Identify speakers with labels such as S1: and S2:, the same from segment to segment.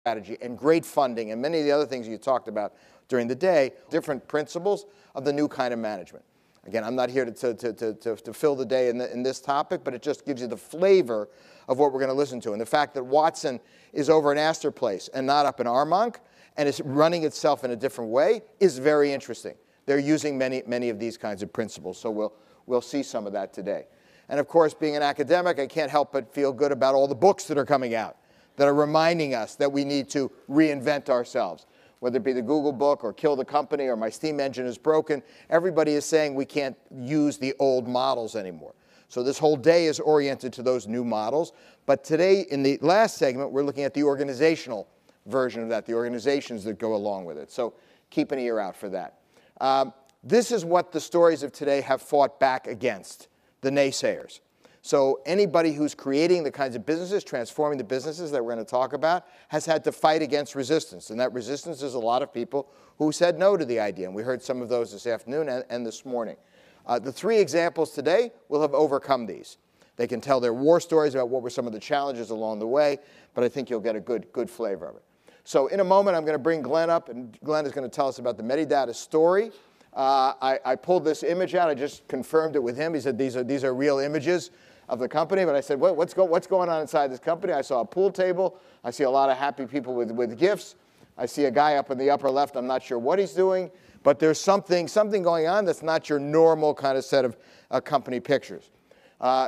S1: strategy and great funding and many of the other things you talked about during the day, different principles of the new kind of management. Again, I'm not here to fill the day in this topic, but it just gives you the flavor of what we're going to listen to. And the fact that Watson is over in Astor Place and not up in Armonk and is running itself in a different way is very interesting. They're using many of these kinds of principles, so we'll see some of that today. And of course, being an academic, I can't help but feel good about all the books that are coming out that are reminding us that we need to reinvent ourselves. Whether it be the Google book or Kill the Company or My Steam Engine is Broken, everybody is saying we can't use the old models anymore. So this whole day is oriented to those new models. But today, in the last segment, we're looking at the organizational version of that, the organizations that go along with it. So keep an ear out for that. This is what the stories of today have fought back against, the naysayers. So anybody who's creating the kinds of businesses, transforming the businesses that we're going to talk about, has had to fight against resistance. And that resistance is a lot of people who said no to the idea. And we heard some of those this afternoon and this morning. The three examples today will have overcome these. They can tell their war stories about what were some of the challenges along the way, but I think you'll get a good flavor of it. So in a moment, I'm going to bring Glen up, and Glen is going to tell us about the Medidata story. I pulled this image out. I just confirmed it with him. He said these are real images of the company, but I said, what's going on inside this company? I saw a pool table. I see a lot of happy people with gifts. I see a guy up in the upper left. I'm not sure what he's doing, but there's something going on that's not your normal kind of set of company pictures.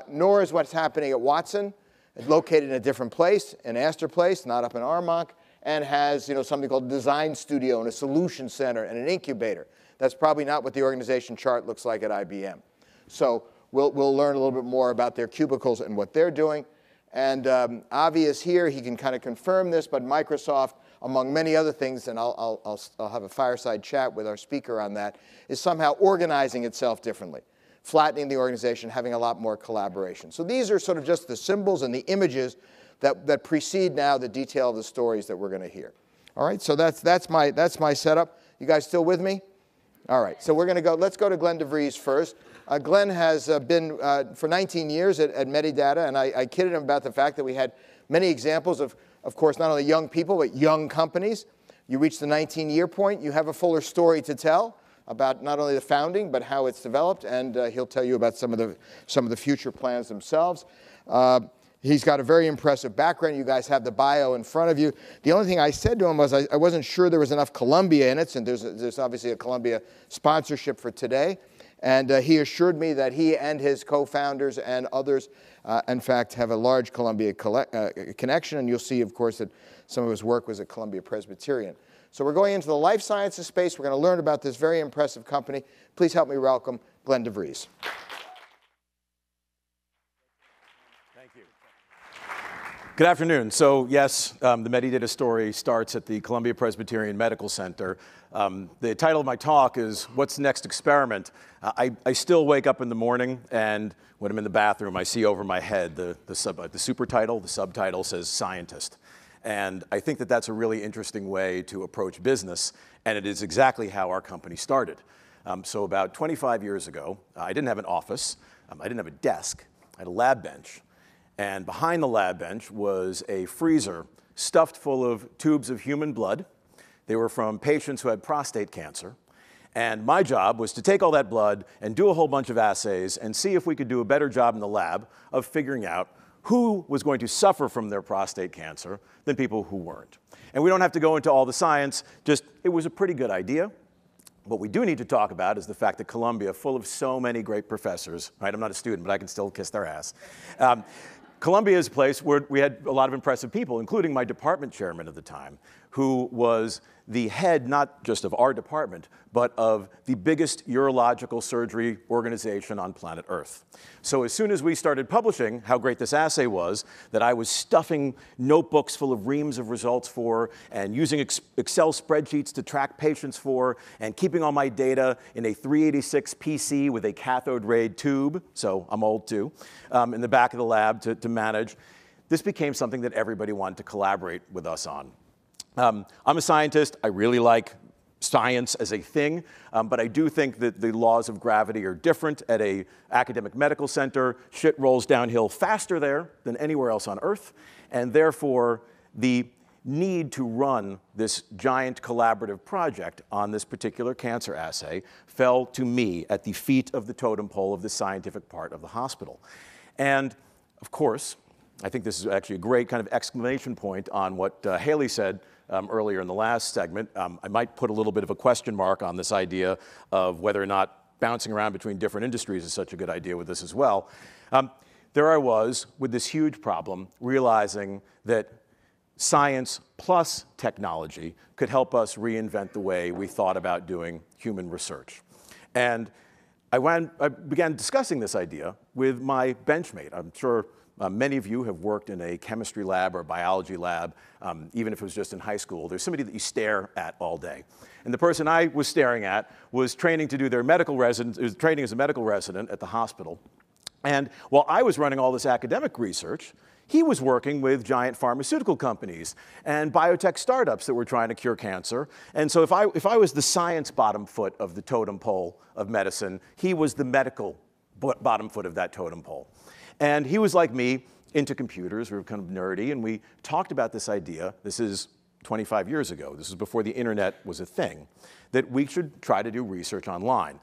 S1: Nor is what's happening at Watson. It's located in a different place, in Astor Place, not up in Armonk, and has something called a design studio and a solution center and an incubator. That's probably not what the organization chart looks like at IBM. So we'll learn a little bit more about their cubicles and what they're doing. And Avi is here. He can kind of confirm this, but Microsoft, among many other things, and I'll have a fireside chat with our speaker on that, is somehow organizing itself differently, flattening the organization, having a lot more collaboration. So these are sort of just the symbols and the images that precede now the detail of the stories that we're going to hear. All right, so that's my setup. You guys still with me? All right, so let's go to Glen De Vries first. Glen has been for 19 years at Medidata, and I kidded him about the fact that we had many examples of course, not only young people, but young companies. You reach the 19-year point, you have a fuller story to tell about not only the founding, but how it's developed, and he'll tell you about some of the future plans themselves. He's got a very impressive background. You guys have the bio in front of you. The only thing I said to him was I wasn't sure there was enough Columbia in it, and there's obviously a Columbia sponsorship for today. And he assured me that he and his co-founders and others, in fact, have a large Columbia connection. And you'll see, of course, that some of his work was at Columbia Presbyterian. So we're going into the life sciences space. We're going to learn about this very impressive company. Please help me welcome Glen De Vries.
S2: Good afternoon. So yes, the Medidata story starts at the Columbia Presbyterian Medical Center. The title of my talk is What's Next Experiment? I still wake up in the morning, and when I'm in the bathroom, I see over my head the subtitle says scientist. And I think that that's a really interesting way to approach business, and it is exactly how our company started. So about 25 years ago, I didn't have an office, I didn't have a desk, I had a lab bench. And behind the lab bench was a freezer stuffed full of tubes of human blood. They were from patients who had prostate cancer. And my job was to take all that blood and do a whole bunch of assays and see if we could do a better job in the lab of figuring out who was going to suffer from their prostate cancer than people who weren't. And we don't have to go into all the science, just it was a pretty good idea. What we do need to talk about is the fact that Columbia, full of so many great professors, right? I'm not a student, but I can still kiss their ass. Columbia is a place where we had a lot of impressive people, including my department chairman at the time, who was the head not just of our department, but of the biggest urological surgery organization on planet Earth. So as soon as we started publishing how great this assay was, that I was stuffing notebooks full of reams of results for, and using Excel spreadsheets to track patients for, and keeping all my data in a 386 PC with a cathode ray tube, so I'm old too, in the back of the lab to manage, this became something that everybody wanted to collaborate with us on. I'm a scientist. I really like science as a thing, but I do think that the laws of gravity are different at an academic medical center. Shit rolls downhill faster there than anywhere else on Earth, and therefore the need to run this giant collaborative project on this particular cancer assay fell to me at the feet of the totem pole of the scientific part of the hospital. And of course, I think this is actually a great kind of exclamation point on what Haley said earlier in the last segment. I might put a little bit of a question mark on this idea of whether or not bouncing around between different industries is such a good idea with this as well. There I was with this huge problem, realizing that science plus technology could help us reinvent the way we thought about doing human research. And I began discussing this idea with my benchmate. I'm sure many of you have worked in a chemistry lab or a biology lab, even if it was just in high school. There's somebody that you stare at all day. And the person I was staring at was training to do their medical residence, training as a medical resident at the hospital. And while I was running all this academic research, he was working with giant pharmaceutical companies and biotech startups that were trying to cure cancer. And so if I was the science bottom foot of the totem pole of medicine, he was the medical bottom foot of that totem pole. And he was like me, into computers. We were kind of nerdy, and we talked about this idea. This is 25 years ago. This is before the internet was a thing, that we should try to do research online.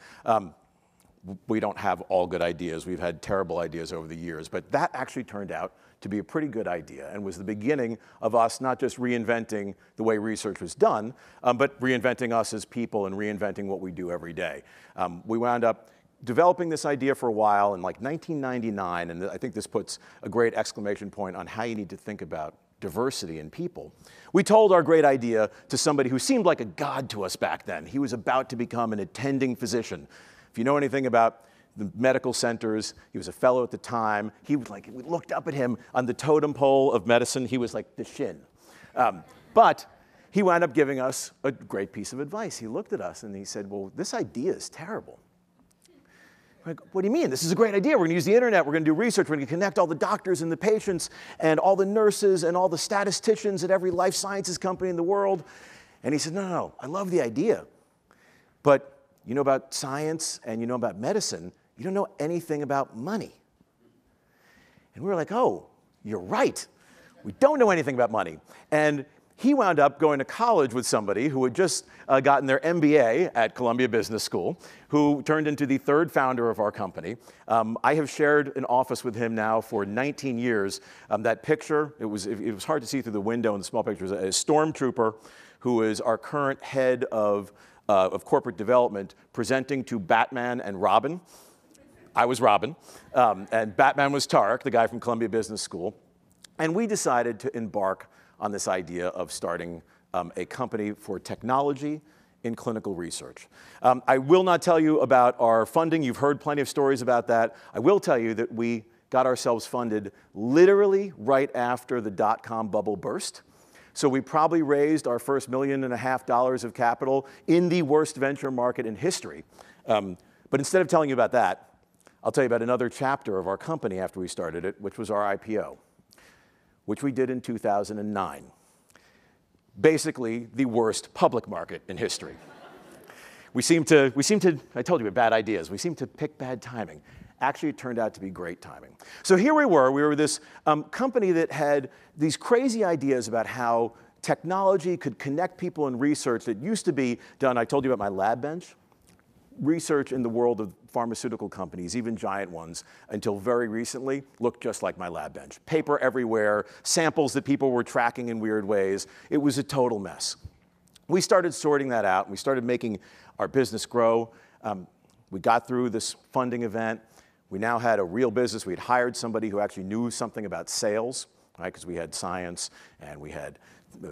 S2: We don't have all good ideas. We've had terrible ideas over the years, but that actually turned out to be a pretty good idea and was the beginning of us not just reinventing the way research was done, but reinventing us as people and reinventing what we do every day. We wound up developing this idea for a while in like 1999, and I think this puts a great exclamation point on how you need to think about diversity in people. We told our great idea to somebody who seemed like a god to us back then. He was about to become an attending physician. If you know anything about the medical centers, he was a fellow at the time. He was like, we looked up at him on the totem pole of medicine. He was like the shin. But he wound up giving us a great piece of advice. He looked at us and he said, well, this idea is terrible. We're like, what do you mean? This is a great idea. We're going to use the internet. We're going to do research. We're going to connect all the doctors and the patients and all the nurses and all the statisticians at every life sciences company in the world. And he said, no, no, no, I love the idea. But you know about science and you know about medicine, you don't know anything about money. And we were like, oh, you're right. We don't know anything about money. And he wound up going to college with somebody who had just gotten their MBA at Columbia Business School, who turned into the third founder of our company. I have shared an office with him now for 19 years. That picture, it was hard to see through the window in the small picture, was a stormtrooper who is our current head of corporate development, presenting to Batman and Robin. I was Robin, and Batman was Tarek, the guy from Columbia Business School. And we decided to embark on this idea of starting a company for technology in clinical research. I will not tell you about our funding. You've heard plenty of stories about that. I will tell you that we got ourselves funded literally right after the dot-com bubble burst. So we probably raised our first $1.5 million of capital in the worst venture market in history. But instead of telling you about that, I'll tell you about another chapter of our company after we started it, which was our IPO, which we did in 2009. Basically, the worst public market in history. We seem to, I told you, bad ideas. We seem to pick bad timing. Actually, it turned out to be great timing. So here we were this company that had these crazy ideas about how technology could connect people in research that used to be done, I told you about my lab bench, research in the world of pharmaceutical companies, even giant ones, until very recently, looked just like my lab bench. Paper everywhere, samples that people were tracking in weird ways. It was a total mess. We started sorting that out. We started making our business grow. We got through this funding event. We now had a real business. We had hired somebody who actually knew something about sales, right? Because we had science and we had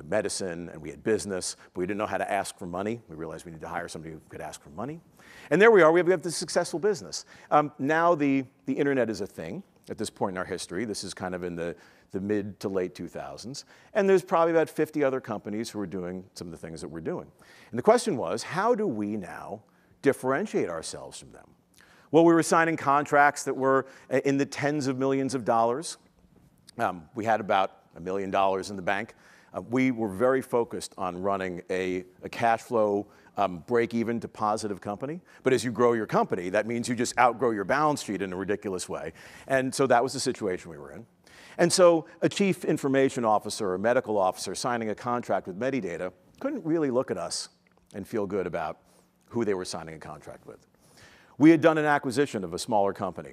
S2: medicine and we had business, but we didn't know how to ask for money. We realized we needed to hire somebody who could ask for money. And there we are. We have this successful business. Now the internet is a thing at this point in our history. This is kind of in the mid to late 2000s. And there's probably about 50 other companies who are doing some of the things that we're doing. And the question was, how do we now differentiate ourselves from them? Well, we were signing contracts that were in the tens of millions of dollars. We had about $1 million in the bank. We were very focused on running a cash flow break-even to positive company. But as you grow your company, that means you just outgrow your balance sheet in a ridiculous way. And so that was the situation we were in. And so a chief information officer or medical officer signing a contract with Medidata couldn't really look at us and feel good about who they were signing a contract with. We had done an acquisition of a smaller company.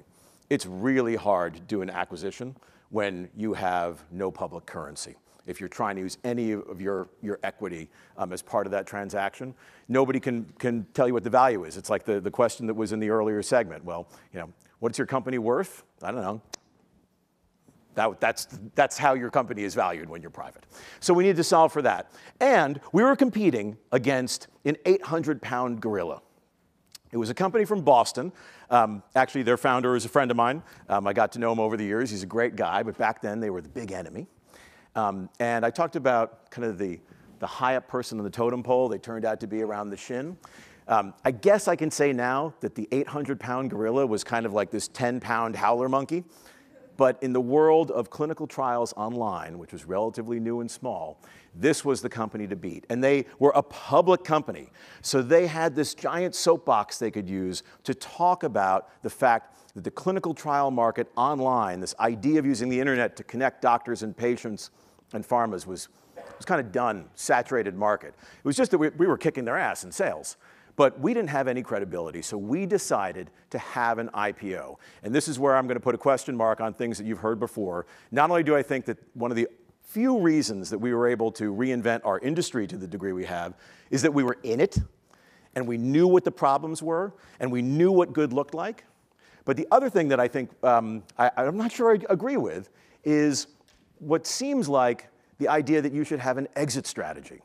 S2: It's really hard to do an acquisition when you have no public currency. If you're trying to use any of your equity as part of that transaction, nobody can tell you what the value is. It's like the question that was in the earlier segment. Well, what's your company worth? I don't know. That's how your company is valued when you're private. So we needed to solve for that. And we were competing against an 800-pound gorilla. It was a company from Boston. Actually, their founder is a friend of mine. I got to know him over the years. He's a great guy, but back then they were the big enemy. And I talked about kind of the high-up person on the totem pole. They turned out to be around the shin. I guess I can say now that the 800-pound gorilla was kind of like this 10-pound howler monkey. But in the world of clinical trials online, which was relatively new and small, this was the company to beat. And they were a public company. So they had this giant soapbox they could use to talk about the fact that the clinical trial market online, this idea of using the internet to connect doctors and patients and pharmas was kind of done, saturated market. It was just that we were kicking their ass in sales. But we didn't have any credibility, so we decided to have an IPO. And this is where I'm going to put a question mark on things that you've heard before. Not only do I think that one of the few reasons that we were able to reinvent our industry to the degree we have is that we were in it, and we knew what the problems were, and we knew what good looked like. But the other thing that I think I'm not sure I agree with is what seems like the idea that you should have an exit strategy.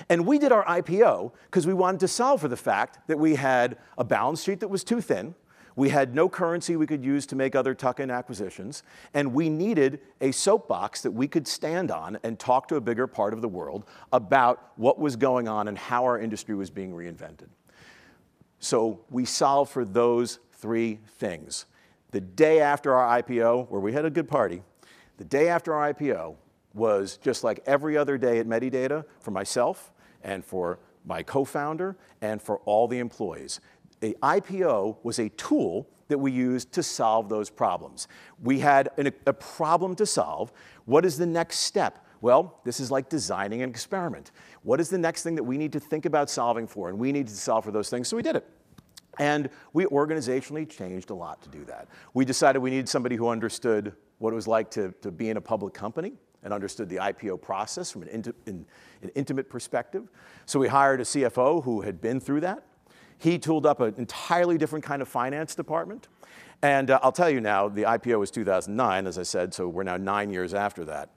S2: And we did our IPO because we wanted to solve for the fact that we had a balance sheet that was too thin, we had no currency we could use to make other tuck-in acquisitions, and we needed a soapbox that we could stand on and talk to a bigger part of the world about what was going on and how our industry was being reinvented. So we solved for those three things. The day after our IPO, where we had a good party, the day after our IPO was just like every other day at Medidata for myself and for my co-founder and for all the employees. The IPO was a tool that we used to solve those problems. We had a problem to solve. What is the next step? Well, this is like designing an experiment. What is the next thing that we need to think about solving for? And we needed to solve for those things, so we did it. And we organizationally changed a lot to do that. We decided we needed somebody who understood what it was like to be in a public company and understood the IPO process from an intimate perspective. So we hired a CFO who had been through that. He tooled up an entirely different kind of finance department. And I'll tell you now, the IPO was 2009, as I said, so we're now 9 years after that.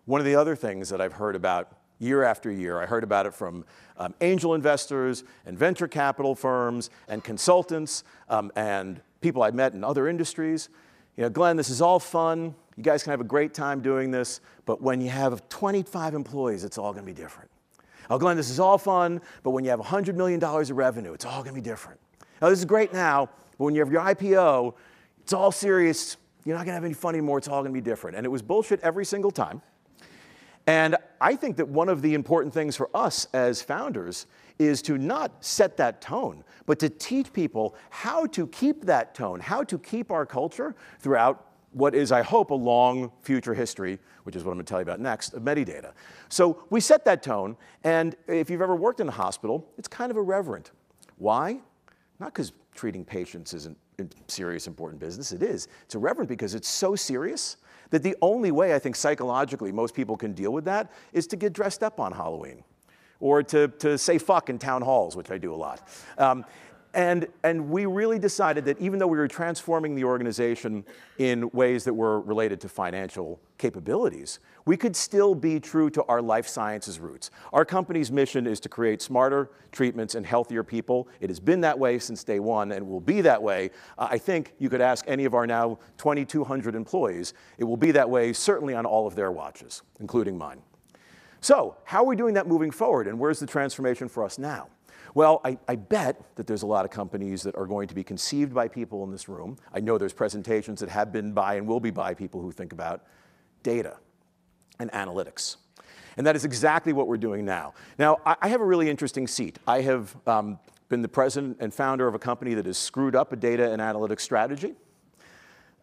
S2: One of the other things that I've heard about year after year, I heard about it from angel investors and venture capital firms and consultants and people I've met in other industries. Glenn, this is all fun. You guys can have a great time doing this, but when you have 25 employees, it's all going to be different. Oh, Glenn, this is all fun, but when you have $100 million of revenue, it's all going to be different. Now, this is great now, but when you have your IPO, it's all serious. You're not going to have any fun anymore. It's all going to be different. And it was bullshit every single time. And I think that one of the important things for us as founders is to not set that tone, but to teach people how to keep that tone, how to keep our culture throughout what is, I hope, a long future history, which is what I'm going to tell you about next, of Medidata. So we set that tone, and if you've ever worked in a hospital, it's kind of irreverent. Why? Not because treating patients isn't a serious, important business. It is. It's irreverent because it's so serious that the only way I think psychologically most people can deal with that is to get dressed up on Halloween or to say fuck in town halls, which I do a lot. And we really decided that even though we were transforming the organization in ways that were related to financial capabilities, we could still be true to our life sciences roots. Our company's mission is to create smarter treatments and healthier people. It has been that way since day one and will be that way. I think you could ask any of our now 2,200 employees. It will be that way certainly on all of their watches, including mine. So how are we doing that moving forward, and where's the transformation for us now? Well, I bet that there's a lot of companies that are going to be conceived by people in this room. I know there's presentations that have been by and will be by people who think about data and analytics. And that is exactly what we're doing now. Now, I have a really interesting seat. I have been the president and founder of a company that has screwed up a data and analytics strategy.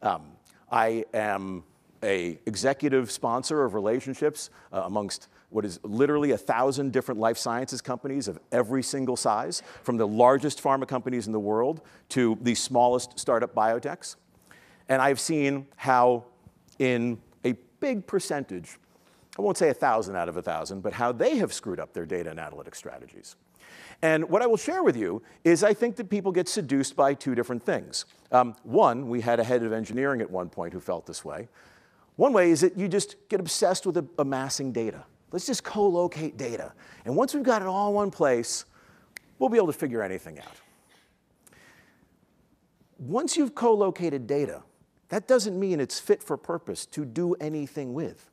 S2: I am a executive sponsor of relationships amongst what is literally 1,000 different life sciences companies of every single size, from the largest pharma companies in the world to the smallest startup biotechs. And I've seen how in a big percentage, I won't say 1,000 out of 1,000, but how they have screwed up their data and analytics strategies. And what I will share with you is I think that people get seduced by two different things. One, we had a head of engineering at one point who felt this way. One way is that you just get obsessed with amassing data. Let's just co-locate data. And once we've got it all in one place, we'll be able to figure anything out. Once you've co-located data, that doesn't mean it's fit for purpose to do anything with.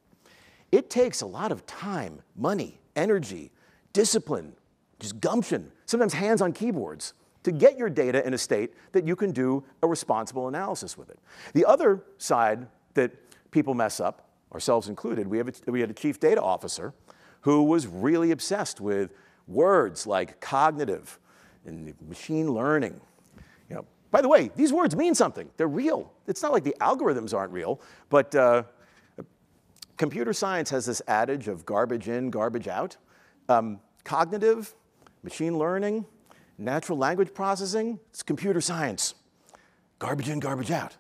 S2: It takes a lot of time, money, energy, discipline, just gumption, sometimes hands on keyboards, to get your data in a state that you can do a responsible analysis with it. The other side that people mess up, ourselves included, we had a chief data officer who was really obsessed with words like cognitive and machine learning. You know, by the way, these words mean something. They're real. It's not like the algorithms aren't real, but computer science has this adage of garbage in, garbage out. Cognitive, machine learning, natural language processing, it's computer science. Garbage in, garbage out.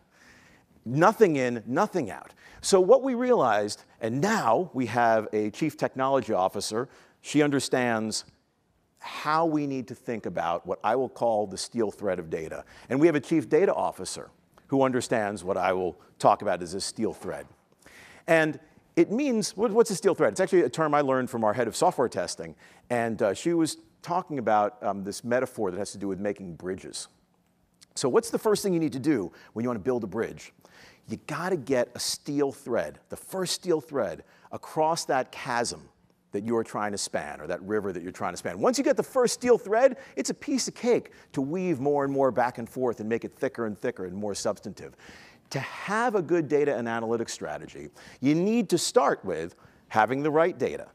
S2: Nothing in, nothing out. So what we realized, and now we have a chief technology officer, she understands how we need to think about what I will call the steel thread of data. And we have a chief data officer who understands what I will talk about as a steel thread. And it means, what's a steel thread? It's actually a term I learned from our head of software testing. And she was talking about this metaphor that has to do with making bridges. So what's the first thing you need to do when you want to build a bridge? You got to get a steel thread, the first steel thread, across that chasm that you're trying to span, or that river that you're trying to span. Once you get the first steel thread, it's a piece of cake to weave more and more back and forth and make it thicker and thicker and more substantive. To have a good data and analytics strategy, you need to start with having the right data,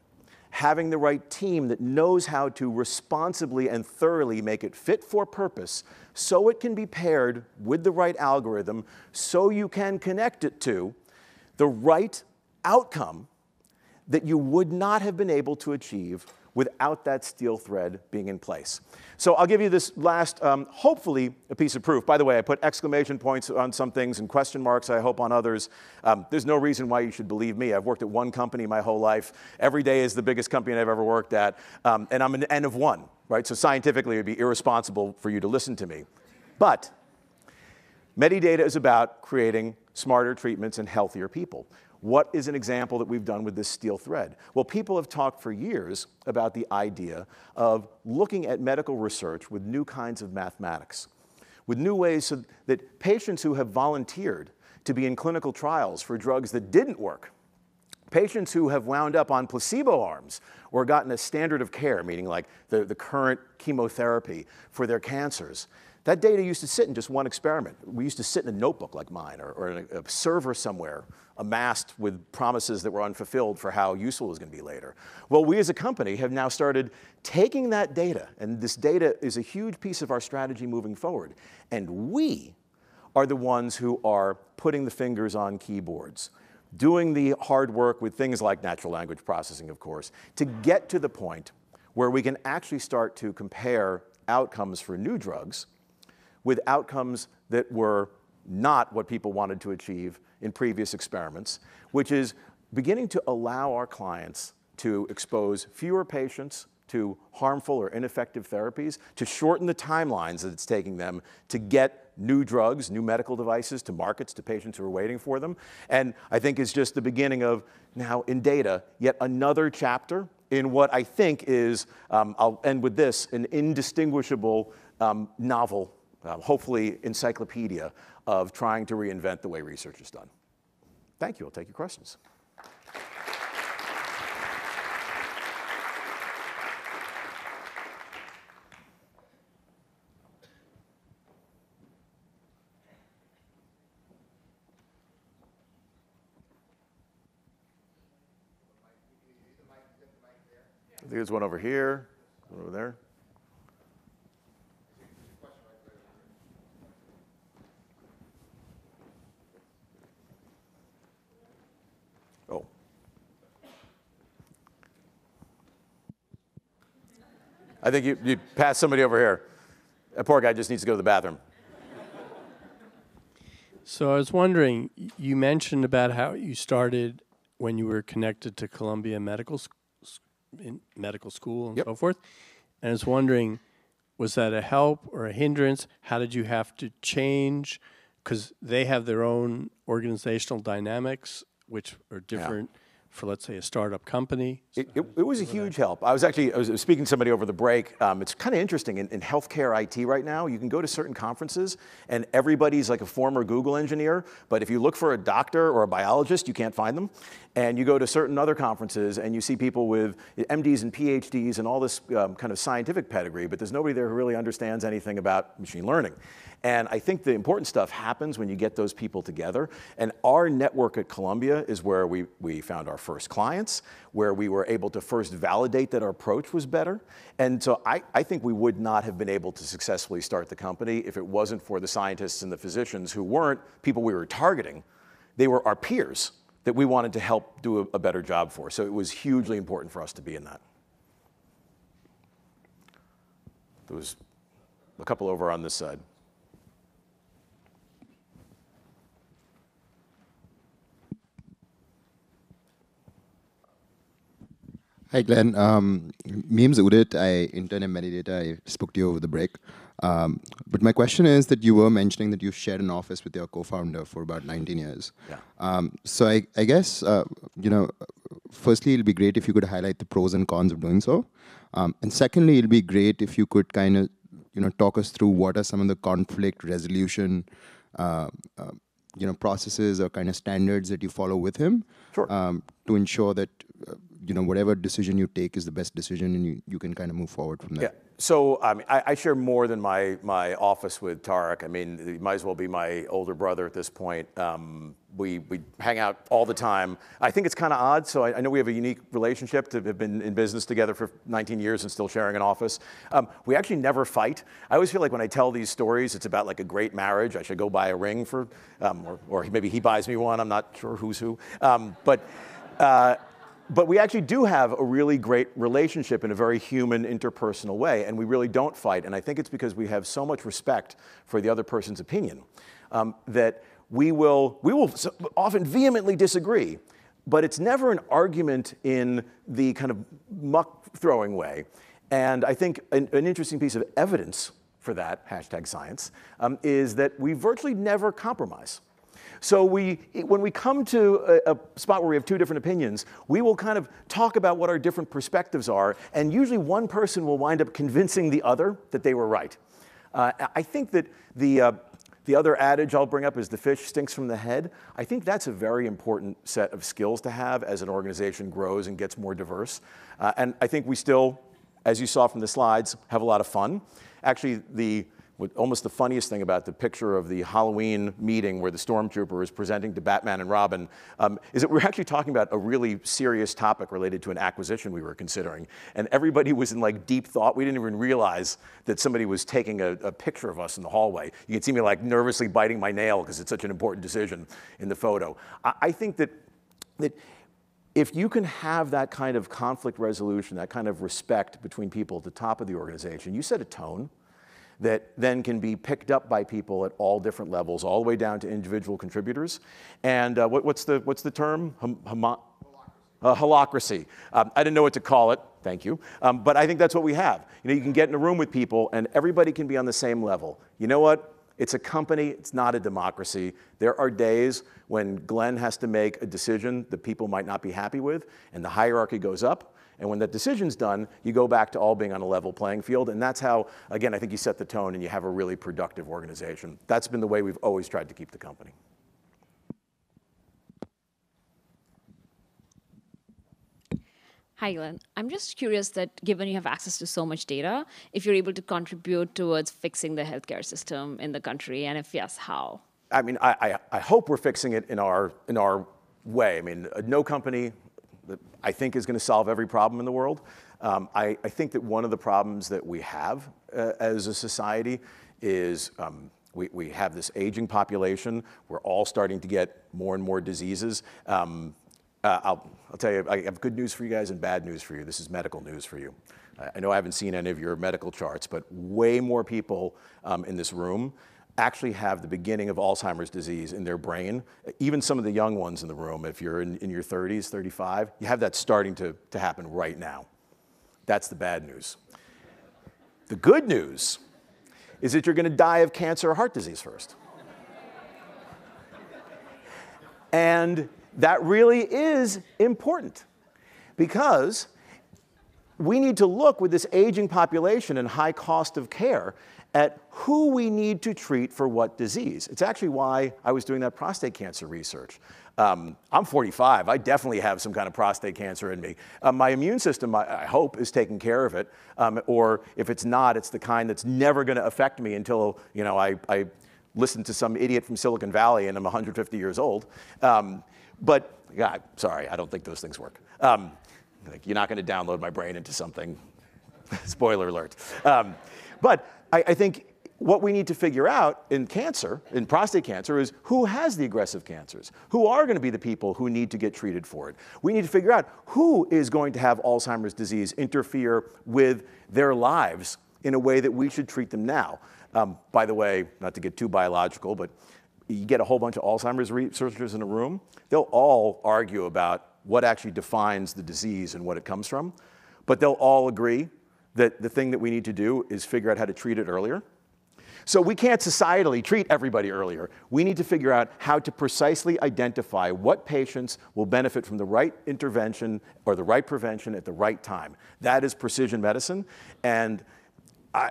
S2: having the right team that knows how to responsibly and thoroughly make it fit for purpose so it can be paired with the right algorithm so you can connect it to the right outcome that you would not have been able to achieve without that steel thread being in place. So I'll give you this last, hopefully, a piece of proof. By the way, I put exclamation points on some things and question marks, I hope, on others. There's no reason why you should believe me. I've worked at one company my whole life. Every day is the biggest company I've ever worked at. And I'm an N of one, right? So scientifically, it would be irresponsible for you to listen to me. But Medidata is about creating smarter treatments and healthier people. What is an example that we've done with this steel thread? Well, people have talked for years about the idea of looking at medical research with new kinds of mathematics, with new ways so that patients who have volunteered to be in clinical trials for drugs that didn't work, patients who have wound up on placebo arms or gotten a standard of care, meaning like the current chemotherapy for their cancers, that data used to sit in just one experiment. We used to sit in a notebook like mine or in a server somewhere amassed with promises that were unfulfilled for how useful it was going to be later. Well, we as a company have now started taking that data, and this data is a huge piece of our strategy moving forward, and we are the ones who are putting the fingers on keyboards, doing the hard work with things like natural language processing, of course, to get to the point where we can actually start to compare outcomes for new drugs with outcomes that were not what people wanted to achieve in previous experiments, which is beginning to allow our clients to expose fewer patients to harmful or ineffective therapies, to shorten the timelines that it's taking them to get new drugs, new medical devices to markets, to patients who are waiting for them. And I think it's just the beginning of, now in data, yet another chapter in what I think is, I'll end with this, an indistinguishable novel, hopefully encyclopedia, of trying to reinvent the way research is done. Thank you. I'll take your questions. There's one over here, one over there. I think you pass somebody over here. That poor guy just needs to go to the bathroom.
S3: So I was wondering, you mentioned about how you started when you were connected to Columbia Medical School and so forth. And I was wondering, was that a help or a hindrance? How did you have to change? Because they have their own organizational dynamics, which are different for, let's say, a startup company.
S2: It was a huge help. I was speaking to somebody over the break. It's kind of interesting. In healthcare IT right now, you can go to certain conferences, and everybody's like a former Google engineer. But if you look for a doctor or a biologist, you can't find them. And you go to certain other conferences, and you see people with MDs and PhDs and all this kind of scientific pedigree, but there's nobody there who really understands anything about machine learning. And I think the important stuff happens when you get those people together. And our network at Columbia is where we found our first clients, where we were able to first validate that our approach was better. And so I think we would not have been able to successfully start the company if it wasn't for the scientists and the physicians who weren't people we were targeting. They were our peers that we wanted to help do a better job for. So it was hugely important for us to be in that. There was a couple over on this side.
S4: Hi, Glenn. My name's Udit. I intern at Medidata. I spoke to you over the break. But my question is that you were mentioning that you shared an office with your co-founder for about 19 years.
S2: Yeah.
S4: So I guess, firstly, it'll be great if you could highlight the pros and cons of doing so. And secondly, it'll be great if you could kind of, talk us through what are some of the conflict resolution, processes or kind of standards that you follow with him.
S2: Sure.
S4: To ensure that, whatever decision you take is the best decision and you can kind of move forward from there.
S2: Yeah. So I share more than my office with Tarek. I mean, he might as well be my older brother at this point. We hang out all the time. I think it's kind of odd. So I know we have a unique relationship to have been in business together for 19 years and still sharing an office. We actually never fight. I always feel like when I tell these stories, it's about like a great marriage. I should go buy a ring for, or maybe he buys me one. I'm not sure who's who. But we actually do have a really great relationship in a very human, interpersonal way, and we really don't fight. And I think it's because we have so much respect for the other person's opinion that we will often vehemently disagree, but it's never an argument in the kind of muck-throwing way. And I think an interesting piece of evidence for that, #science, is that we virtually never compromise. So when we come to a spot where we have two different opinions, we will kind of talk about what our different perspectives are, and usually one person will wind up convincing the other that they were right. I think that the other adage I'll bring up is the fish stinks from the head. I think that's a very important set of skills to have as an organization grows and gets more diverse. And I think we still, as you saw from the slides, have a lot of fun. Actually, almost the funniest thing about the picture of the Halloween meeting where the stormtrooper is presenting to Batman and Robin is that we're actually talking about a really serious topic related to an acquisition we were considering. And everybody was in like deep thought. We didn't even realize that somebody was taking a picture of us in the hallway. You can see me like nervously biting my nail because it's such an important decision in the photo. I think that if you can have that kind of conflict resolution, that kind of respect between people at the top of the organization, you set a tone that then can be picked up by people at all different levels, all the way down to individual contributors. And what's the term? Holacracy. I didn't know what to call it. Thank you. But I think that's what we have. You can get in a room with people, and everybody can be on the same level. You know what? It's a company. It's not a democracy. There are days when Glenn has to make a decision that people might not be happy with, and the hierarchy goes up. And when that decision's done, you go back to all being on a level playing field. And that's how, again, I think you set the tone and you have a really productive organization. That's been the way we've always tried to keep the company.
S5: Hi, Glenn. I'm just curious that given you have access to so much data, if you're able to contribute towards fixing the healthcare system in the country, and if yes, how?
S2: I mean, I hope we're fixing it in our way. I mean, no company that I think is going to solve every problem in the world. I think that one of the problems that we have as a society is we have this aging population. We're all starting to get more and more diseases. I'll tell you, I have good news for you guys and bad news for you. This is medical news for you. I know I haven't seen any of your medical charts, but way more people in this room actually have the beginning of Alzheimer's disease in their brain. Even some of the young ones in the room, if you're in your 30s, 35, you have that starting to happen right now. That's the bad news. The good news is that you're going to die of cancer or heart disease first. And that really is important because we need to look with this aging population and high cost of care at who we need to treat for what disease. It's actually why I was doing that prostate cancer research. I'm 45. I definitely have some kind of prostate cancer in me. My immune system, I hope, is taking care of it. Or if it's not, it's the kind that's never going to affect me until I listen to some idiot from Silicon Valley and I'm 150 years old. But yeah, sorry, I don't think those things work. You're not going to download my brain into something. Spoiler alert. But I think what we need to figure out in cancer, in prostate cancer, is who has the aggressive cancers? Who are going to be the people who need to get treated for it? We need to figure out who is going to have Alzheimer's disease interfere with their lives in a way that we should treat them now. By the way, not to get too biological, but you get a whole bunch of Alzheimer's researchers in a room, they'll all argue about what actually defines the disease and what it comes from. But they'll all agree that the thing that we need to do is figure out how to treat it earlier. So we can't societally treat everybody earlier. We need to figure out how to precisely identify what patients will benefit from the right intervention or the right prevention at the right time. That is precision medicine. And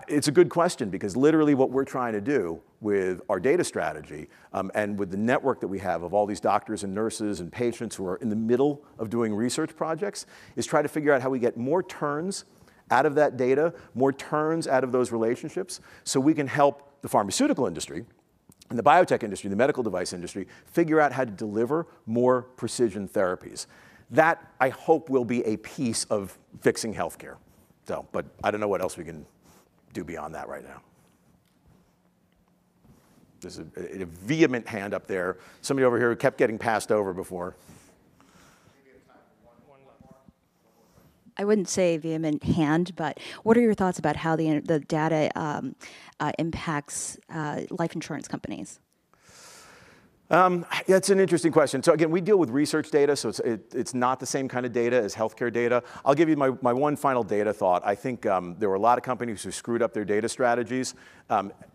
S2: it's a good question because literally what we're trying to do with our data strategy and with the network that we have of all these doctors and nurses and patients who are in the middle of doing research projects is try to figure out how we get more turns out of that data, more turns out of those relationships, so we can help the pharmaceutical industry and the biotech industry, the medical device industry, figure out how to deliver more precision therapies. That, I hope, will be a piece of fixing healthcare. So, but I don't know what else we can do beyond that right now. There's a vehement hand up there. Somebody over here who kept getting passed over before.
S6: I wouldn't say vehement hand, but what are your thoughts about how the data impacts life insurance companies?
S2: That's an interesting question. So again, we deal with research data, so it's not the same kind of data as healthcare data. I'll give you my one final data thought. I think there were a lot of companies who screwed up their data strategies.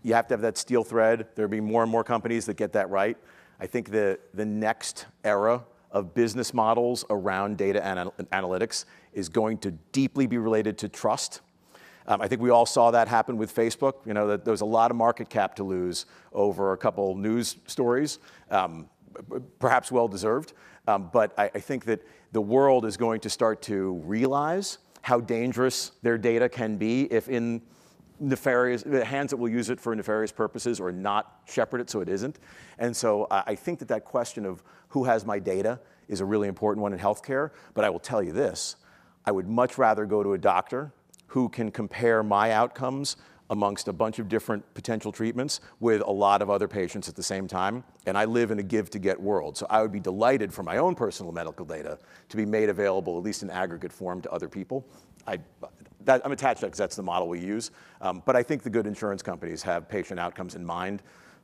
S2: You have to have that steel thread. There'll be more and more companies that get that right. I think the next era of business models around data analytics is going to deeply be related to trust. I think we all saw that happen with Facebook. That there was a lot of market cap to lose over a couple news stories, perhaps well-deserved. But I think that the world is going to start to realize how dangerous their data can be if in nefarious hands that will use it for nefarious purposes or not shepherd it so it isn't. And so I think that question of who has my data is a really important one in healthcare. But I will tell you this, I would much rather go to a doctor who can compare my outcomes amongst a bunch of different potential treatments with a lot of other patients at the same time. And I live in a give-to-get world. So I would be delighted for my own personal medical data to be made available, at least in aggregate form, to other people. I'm attached to that because that's the model we use. But I think the good insurance companies have patient outcomes in mind,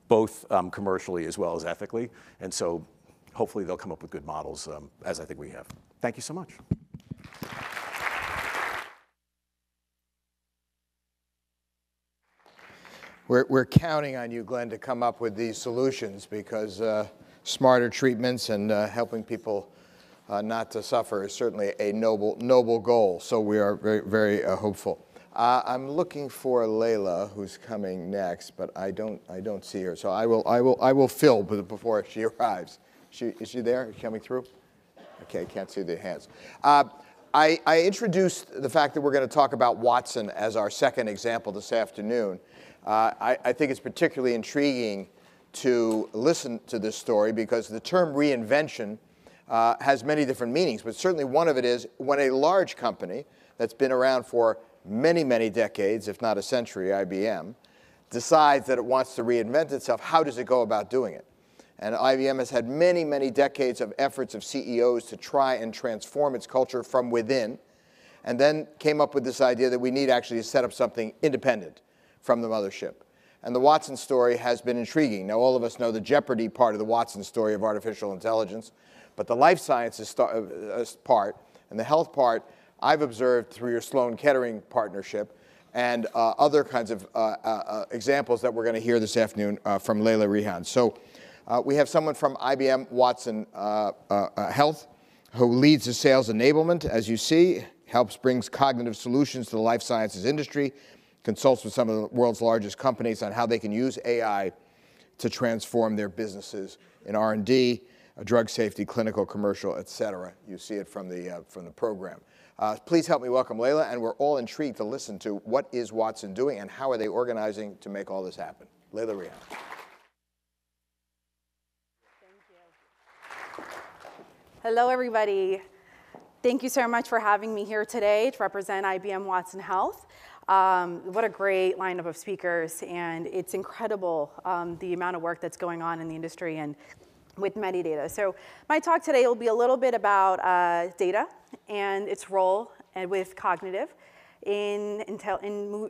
S2: both commercially as well as ethically. And so hopefully they'll come up with good models, as I think we have. Thank you so much.
S1: We're counting on you, Glenn, to come up with these solutions because smarter treatments and helping people not to suffer is certainly a noble goal. So we are very, very hopeful. I'm looking for Layla, who's coming next, but I don't see her. So I will fill before she arrives. Is she there? Is she coming through? Okay, can't see the hands. I introduced the fact that we're going to talk about Watson as our second example this afternoon. I think it's particularly intriguing to listen to this story because the term reinvention has many different meanings, but certainly one of it is when a large company that's been around for many, many decades, if not a century, IBM, decides that it wants to reinvent itself, how does it go about doing it? And IBM has had many, many decades of efforts of CEOs to try and transform its culture from within, and then came up with this idea that we need actually to set up something independent from the mothership. And the Watson story has been intriguing. Now, all of us know the jeopardy part of the Watson story of artificial intelligence, but the life sciences part and the health part, I've observed through your Sloan Kettering partnership and other kinds of examples that we're going to hear this afternoon from Layla Rehan. So we have someone from IBM Watson Health who leads the sales enablement, as you see, helps brings cognitive solutions to the life sciences industry, consults with some of the world's largest companies on how they can use AI to transform their businesses in R&D, drug safety, clinical, commercial, et cetera. You see it from the program. Please help me welcome Layla, and we're all intrigued to listen to what is Watson doing and how are they organizing to make all this happen. Layla Rehan.
S7: Hello, everybody. Thank you so much for having me here today to represent IBM Watson Health. What a great lineup of speakers, and it's incredible the amount of work that's going on in the industry and with Medidata. So my talk today will be a little bit about data and its role with cognitive in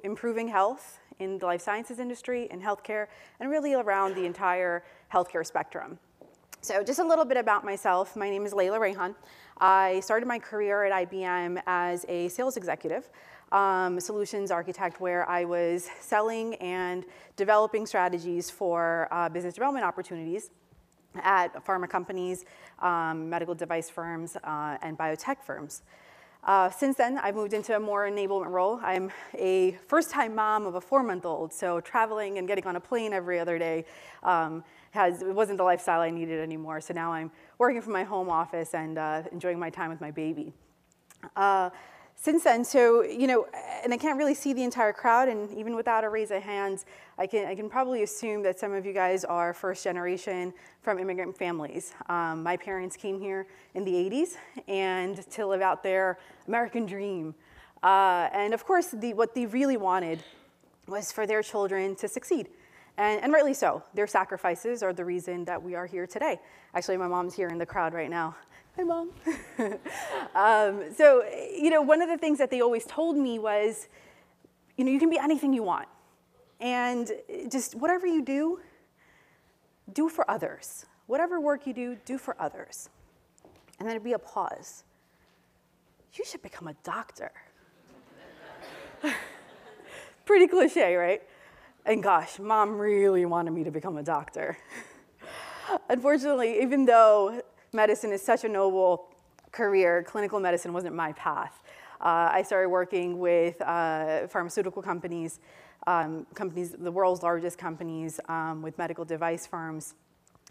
S7: improving health in the life sciences industry, in healthcare, and really around the entire healthcare spectrum. So just a little bit about myself. My name is Laila Rehan. I started my career at IBM as a sales executive, solutions architect, where I was selling and developing strategies for business development opportunities at pharma companies, medical device firms, and biotech firms. Since then, I've moved into a more enablement role. I'm a first-time mom of a 4-month-old, so traveling and getting on a plane every other day it wasn't the lifestyle I needed anymore. So now I'm working from my home office and enjoying my time with my baby. Since then, so, and I can't really see the entire crowd, and even without a raise of hands, I can probably assume that some of you guys are first generation from immigrant families. My parents came here in the 80s and to live out their American dream. And of course, what they really wanted was for their children to succeed. And rightly so. Their sacrifices are the reason that we are here today. Actually, my mom's here in the crowd right now. Hi, Mom. So, one of the things that they always told me was, you can be anything you want. And just whatever you do for others. Whatever work you do for others. And then it'd be a pause. You should become a doctor. Pretty cliche, right? And gosh, Mom really wanted me to become a doctor. Unfortunately, even though medicine is such a noble career, clinical medicine wasn't my path. I started working with pharmaceutical companies, the world's largest companies, with medical device firms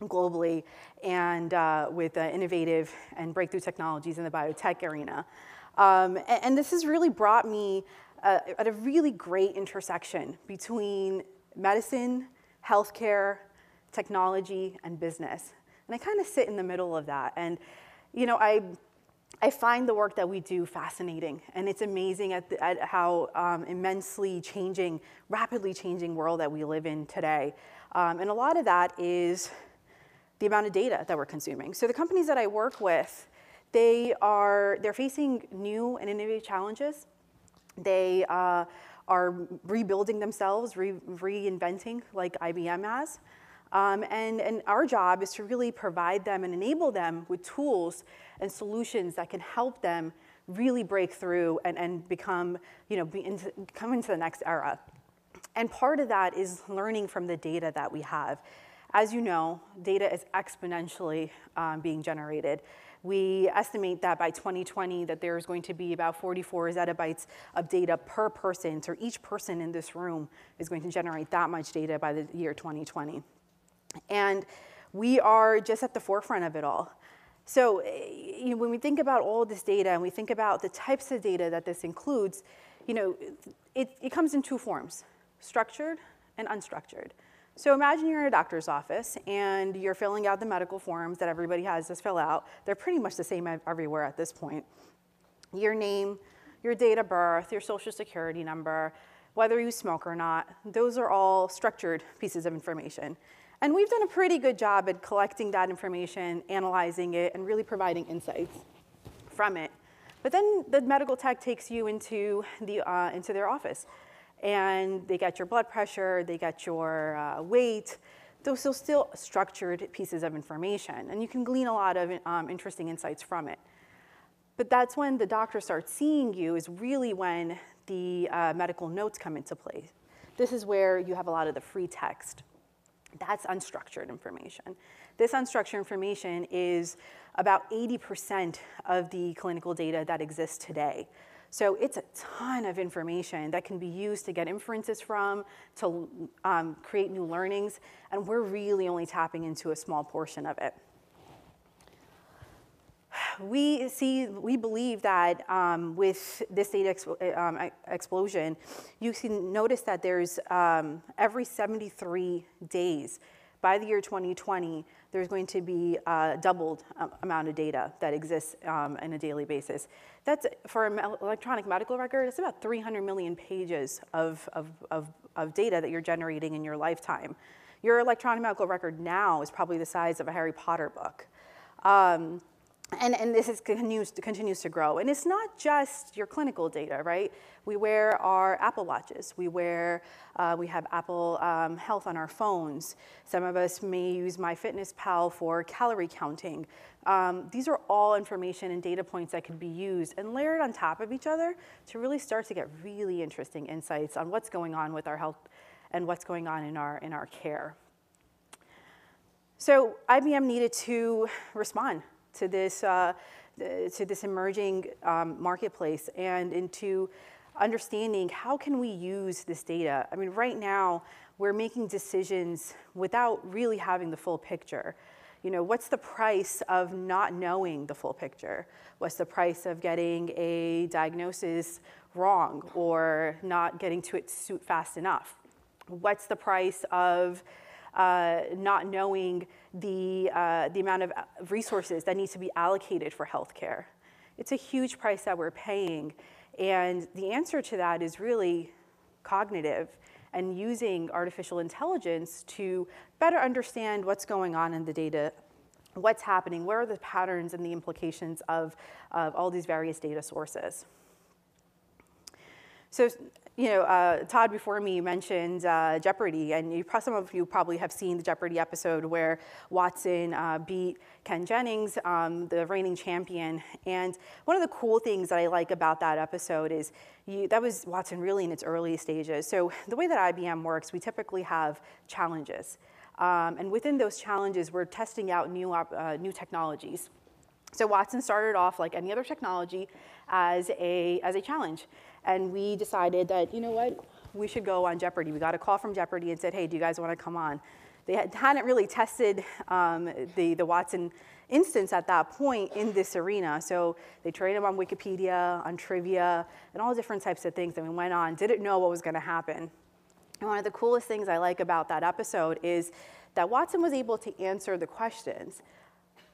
S7: globally, and with innovative and breakthrough technologies in the biotech arena. And this has really brought me at a really great intersection between medicine, healthcare, technology, and business. And I kind of sit in the middle of that. And, I find the work that we do fascinating. And it's amazing at how immensely changing, rapidly changing world that we live in today. And a lot of that is the amount of data that we're consuming. So the companies that I work with, they're facing new and innovative challenges. They are rebuilding themselves, reinventing like IBM has. And our job is to really provide them and enable them with tools and solutions that can help them really break through and become, come into the next era. And part of that is learning from the data that we have. As you know, data is exponentially being generated. We estimate that by 2020 that there's going to be about 44 zettabytes of data per person. So each person in this room is going to generate that much data by the year 2020. And we are just at the forefront of it all. So when we think about all this data and we think about the types of data that this includes, it comes in two forms, structured and unstructured. So imagine you're in a doctor's office and you're filling out the medical forms that everybody has to fill out. They're pretty much the same everywhere at this point. Your name, your date of birth, your social security number, whether you smoke or not, those are all structured pieces of information. And we've done a pretty good job at collecting that information, analyzing it, and really providing insights from it. But then the medical tech takes you into their office. And they get your blood pressure, they get your weight. Those are still structured pieces of information. And you can glean a lot of interesting insights from it. But that's when the doctor starts seeing you, is really when the medical notes come into play. This is where you have a lot of the free text. That's unstructured information. This unstructured information is about 80% of the clinical data that exists today. So it's a ton of information that can be used to get inferences from, to create new learnings, and we're really only tapping into a small portion of it. We believe that with this data explosion, you can notice that there's every 73 days, by the year 2020, there's going to be a doubled amount of data that exists on a daily basis. That's, for an electronic medical record, it's about 300 million pages of data that you're generating in your lifetime. Your electronic medical record now is probably the size of a Harry Potter book. And this continues to grow. And it's not just your clinical data, right? We wear our Apple Watches. We have Apple Health on our phones. Some of us may use MyFitnessPal for calorie counting. These are all information and data points that can be used and layered on top of each other to really start to get really interesting insights on what's going on with our health and what's going on in our care. So IBM needed to respond to this emerging marketplace and into understanding how can we use this data. I mean, right now, we're making decisions without really having the full picture. You know, what's the price of not knowing the full picture? What's the price of getting a diagnosis wrong or not getting to it fast enough? What's the price of not knowing the amount of resources that need to be allocated for healthcare? It's a huge price that we're paying. And the answer to that is really cognitive and using artificial intelligence to better understand what's going on in the data, what's happening, where are the patterns and the implications of all these various data sources. So, you know, Todd before me mentioned Jeopardy, and some of you probably have seen the Jeopardy episode where Watson beat Ken Jennings, the reigning champion. And one of the cool things that I like about that episode is that was Watson really in its early stages. So the way that IBM works, we typically have challenges. And within those challenges, we're testing out new technologies. So Watson started off like any other technology as a challenge. And we decided that, you know what, we should go on Jeopardy. We got a call from Jeopardy and said, hey, do you guys want to come on? They hadn't really tested the Watson instance at that point in this arena. So they trained him on Wikipedia, on trivia, and all different types of things. And we went on, didn't know what was going to happen. And one of the coolest things I like about that episode is that Watson was able to answer the questions,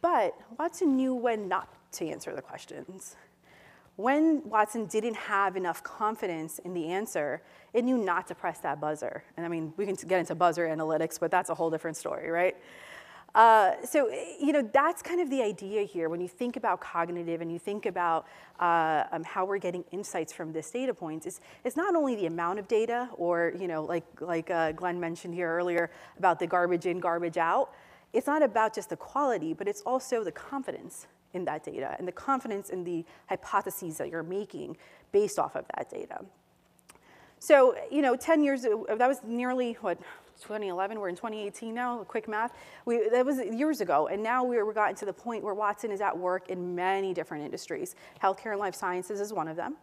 S7: but Watson knew when not to answer the questions. When Watson didn't have enough confidence in the answer, it knew not to press that buzzer. And I mean, we can get into buzzer analytics, but that's a whole different story, right? So, you know, that's kind of the idea here. When you think about cognitive and you think about how we're getting insights from this data points, it's not only the amount of data or, you know, like Glenn mentioned here earlier about the garbage in, garbage out. It's not about just the quality, but it's also the confidence in that data and the confidence in the hypotheses that you're making based off of that data. So, you know, 10 years, that was nearly, what, 2011, we're in 2018 now, quick math. That was years ago, and now we're gotten to the point where Watson is at work in many different industries. Healthcare and life sciences is one of them,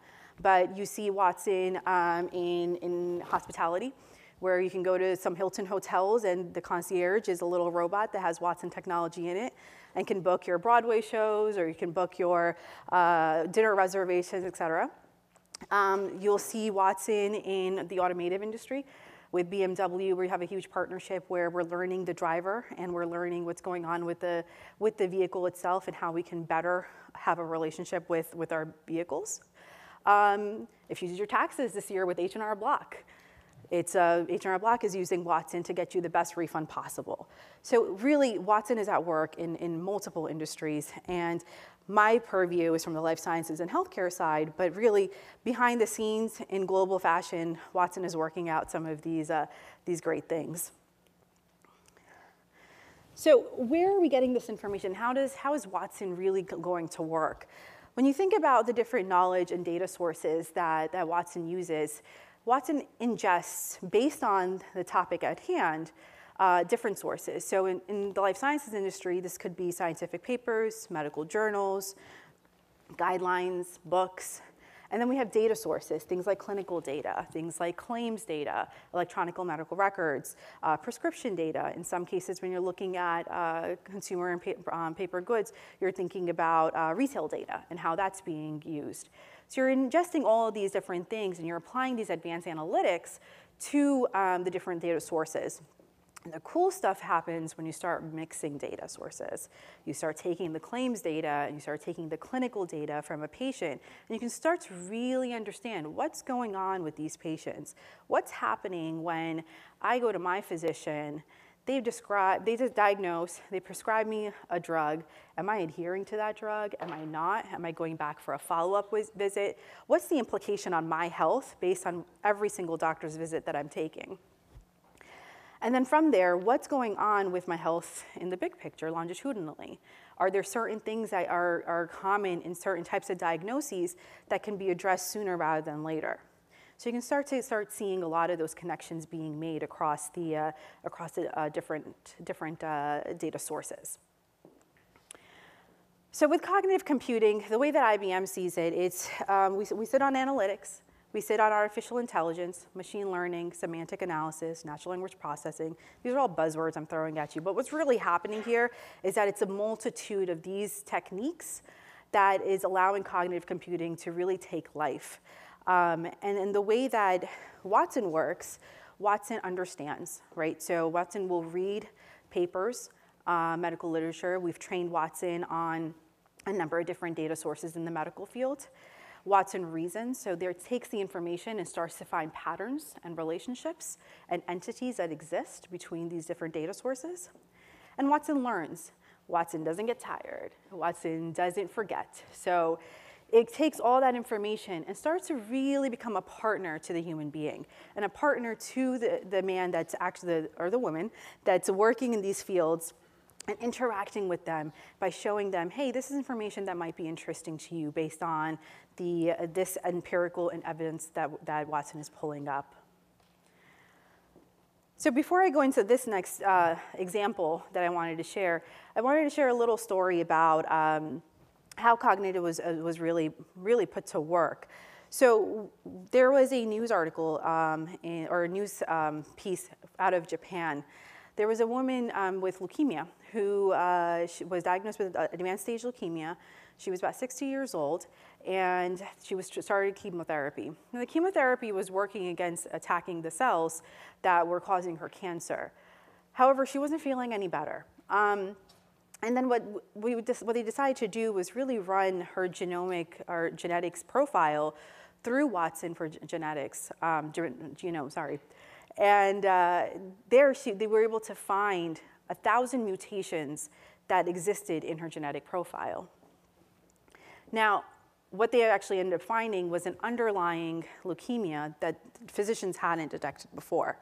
S7: but you see Watson in hospitality, where you can go to some Hilton hotels and the concierge is a little robot that has Watson technology in it and can book your Broadway shows, or you can book your dinner reservations, et cetera. You'll see Watson in the automotive industry. With BMW, we have a huge partnership where we're learning the driver and we're learning what's going on with the vehicle itself and how we can better have a relationship with our vehicles. If you did your taxes this year with H&R Block, H&R Block is using Watson to get you the best refund possible. So really, Watson is at work in multiple industries, and my purview is from the life sciences and healthcare side, but really behind the scenes in global fashion, Watson is working out some of these great things. So where are we getting this information? How is Watson really going to work? When you think about the different knowledge and data sources that Watson uses, Watson ingests, based on the topic at hand, different sources. So in the life sciences industry, this could be scientific papers, medical journals, guidelines, books. And then we have data sources, things like clinical data, things like claims data, electronic medical records, prescription data. In some cases, when you're looking at consumer and paper goods, you're thinking about retail data and how that's being used. So you're ingesting all of these different things, and you're applying these advanced analytics to the different data sources. And the cool stuff happens when you start mixing data sources. You start taking the claims data and you start taking the clinical data from a patient, and you can start to really understand what's going on with these patients. What's happening when I go to my physician, they just diagnose, they prescribe me a drug. Am I adhering to that drug? Am I not? Am I going back for a follow-up visit? What's the implication on my health based on every single doctor's visit that I'm taking? And then from there, what's going on with my health in the big picture, longitudinally? Are there certain things that are common in certain types of diagnoses that can be addressed sooner rather than later? So you can start seeing a lot of those connections being made across the different data sources. So with cognitive computing, the way that IBM sees it, it's we sit on analytics. We sit on artificial intelligence, machine learning, semantic analysis, natural language processing. These are all buzzwords I'm throwing at you. But what's really happening here is that it's a multitude of these techniques that is allowing cognitive computing to really take life. And in the way that Watson works, Watson understands, right? So Watson will read papers, medical literature. We've trained Watson on a number of different data sources in the medical field. Watson reasons, so there it takes the information and starts to find patterns and relationships and entities that exist between these different data sources. And Watson learns. Watson doesn't get tired. Watson doesn't forget. So it takes all that information and starts to really become a partner to the human being and a partner to the man that's actually, or the woman that's working in these fields, and interacting with them by showing them, hey, this is information that might be interesting to you based on this empirical and evidence that Watson is pulling up. So before I go into this next example that I wanted to share a little story about how cognitive was really put to work. So there was a news article or a news piece out of Japan. There was a woman with leukemia who was diagnosed with advanced stage leukemia. She was about 60 years old, and she started chemotherapy. And the chemotherapy was working against attacking the cells that were causing her cancer. However, she wasn't feeling any better. And then what they decided to do was really run her genetics profile through Watson for genetics, genome, sorry. And there they were able to find 1,000 mutations that existed in her genetic profile. Now, what they actually ended up finding was an underlying leukemia that physicians hadn't detected before.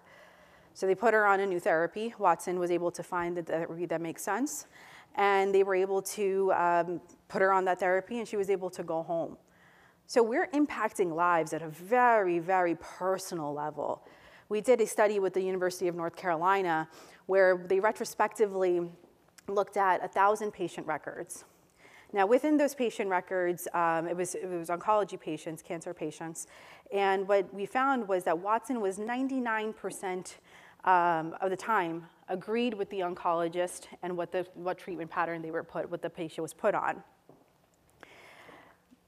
S7: So they put her on a new therapy. Watson was able to find the therapy that makes sense, and they were able to put her on that therapy, and she was able to go home. So we're impacting lives at a very, very personal level. We did a study with the University of North Carolina where they retrospectively looked at 1,000 patient records. Now, within those patient records, it was oncology patients, cancer patients, and what we found was that Watson was 99% of the time agreed with the oncologist and what treatment pattern what the patient was put on.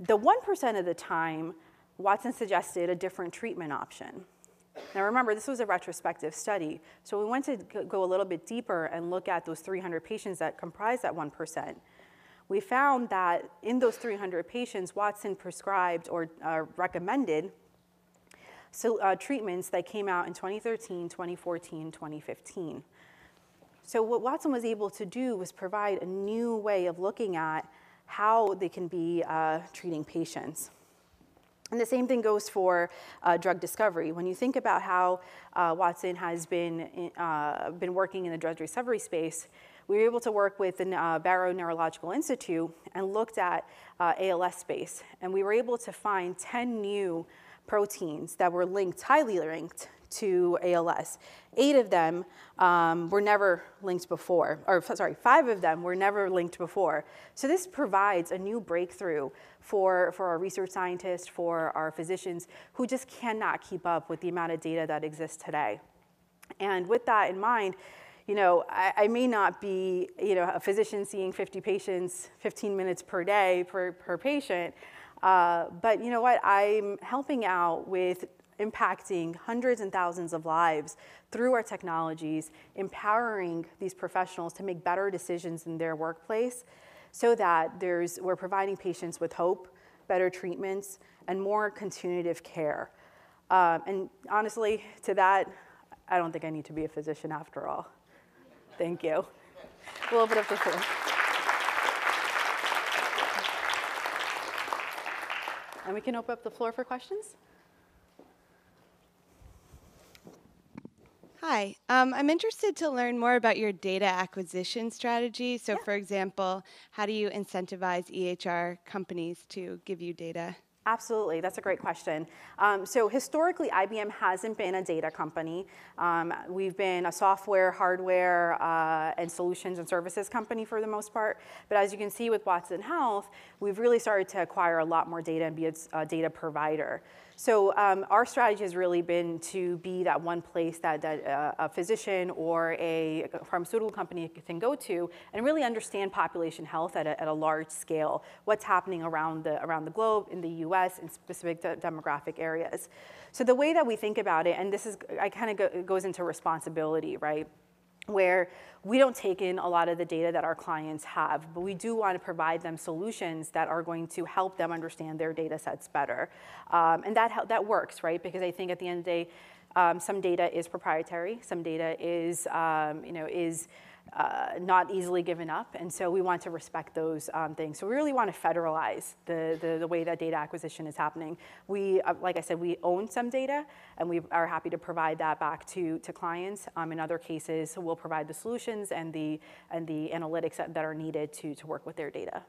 S7: The 1% of the time, Watson suggested a different treatment option. Now remember, this was a retrospective study, so we went to go a little bit deeper and look at those 300 patients that comprised that 1%. We found that in those 300 patients, Watson prescribed or recommended treatments that came out in 2013, 2014, 2015. So what Watson was able to do was provide a new way of looking at how they can be treating patients. And the same thing goes for drug discovery. When you think about how Watson has been working in the drug discovery space, we were able to work with the Barrow Neurological Institute and looked at ALS space. And we were able to find 10 new proteins that were linked, highly linked, to ALS. 8 of them were never linked before, or sorry, 5 of them were never linked before. So this provides a new breakthrough for our research scientists, for our physicians who just cannot keep up with the amount of data that exists today. And with that in mind, you know, I may not be, you know, a physician seeing 50 patients, 15 minutes per day per patient, but you know what, I'm helping out with impacting hundreds and thousands of lives through our technologies, empowering these professionals to make better decisions in their workplace so that we're providing patients with hope, better treatments, and more continuative care. And honestly, to that, I don't think I need to be a physician after all. Thank you. We'll open up the floor. And we can open up the floor for questions.
S8: Hi, I'm interested to learn more about your data acquisition strategy. So for example, how do you incentivize EHR companies to give you data?
S7: Absolutely, that's a great question. So historically, IBM hasn't been a data company. We've been a software, hardware, and solutions and services company for the most part. But as you can see with Watson Health, we've really started to acquire a lot more data and be a data provider. So our strategy has really been to be that one place that a physician or a pharmaceutical company can go to and really understand population health at a large scale, what's happening around the globe, in the US, in specific demographic areas. So the way that we think about it, and this is, goes into responsibility, right? Where we don't take in a lot of the data that our clients have, but we do want to provide them solutions that are going to help them understand their data sets better. And that works, right? Because I think at the end of the day, some data is proprietary, some data is, not easily given up, and so we want to respect those things. So we really want to federalize the way that data acquisition is happening. We, like I said, we own some data, and we are happy to provide that back to clients. In other cases, we'll provide the solutions and the analytics that are needed to work with their data.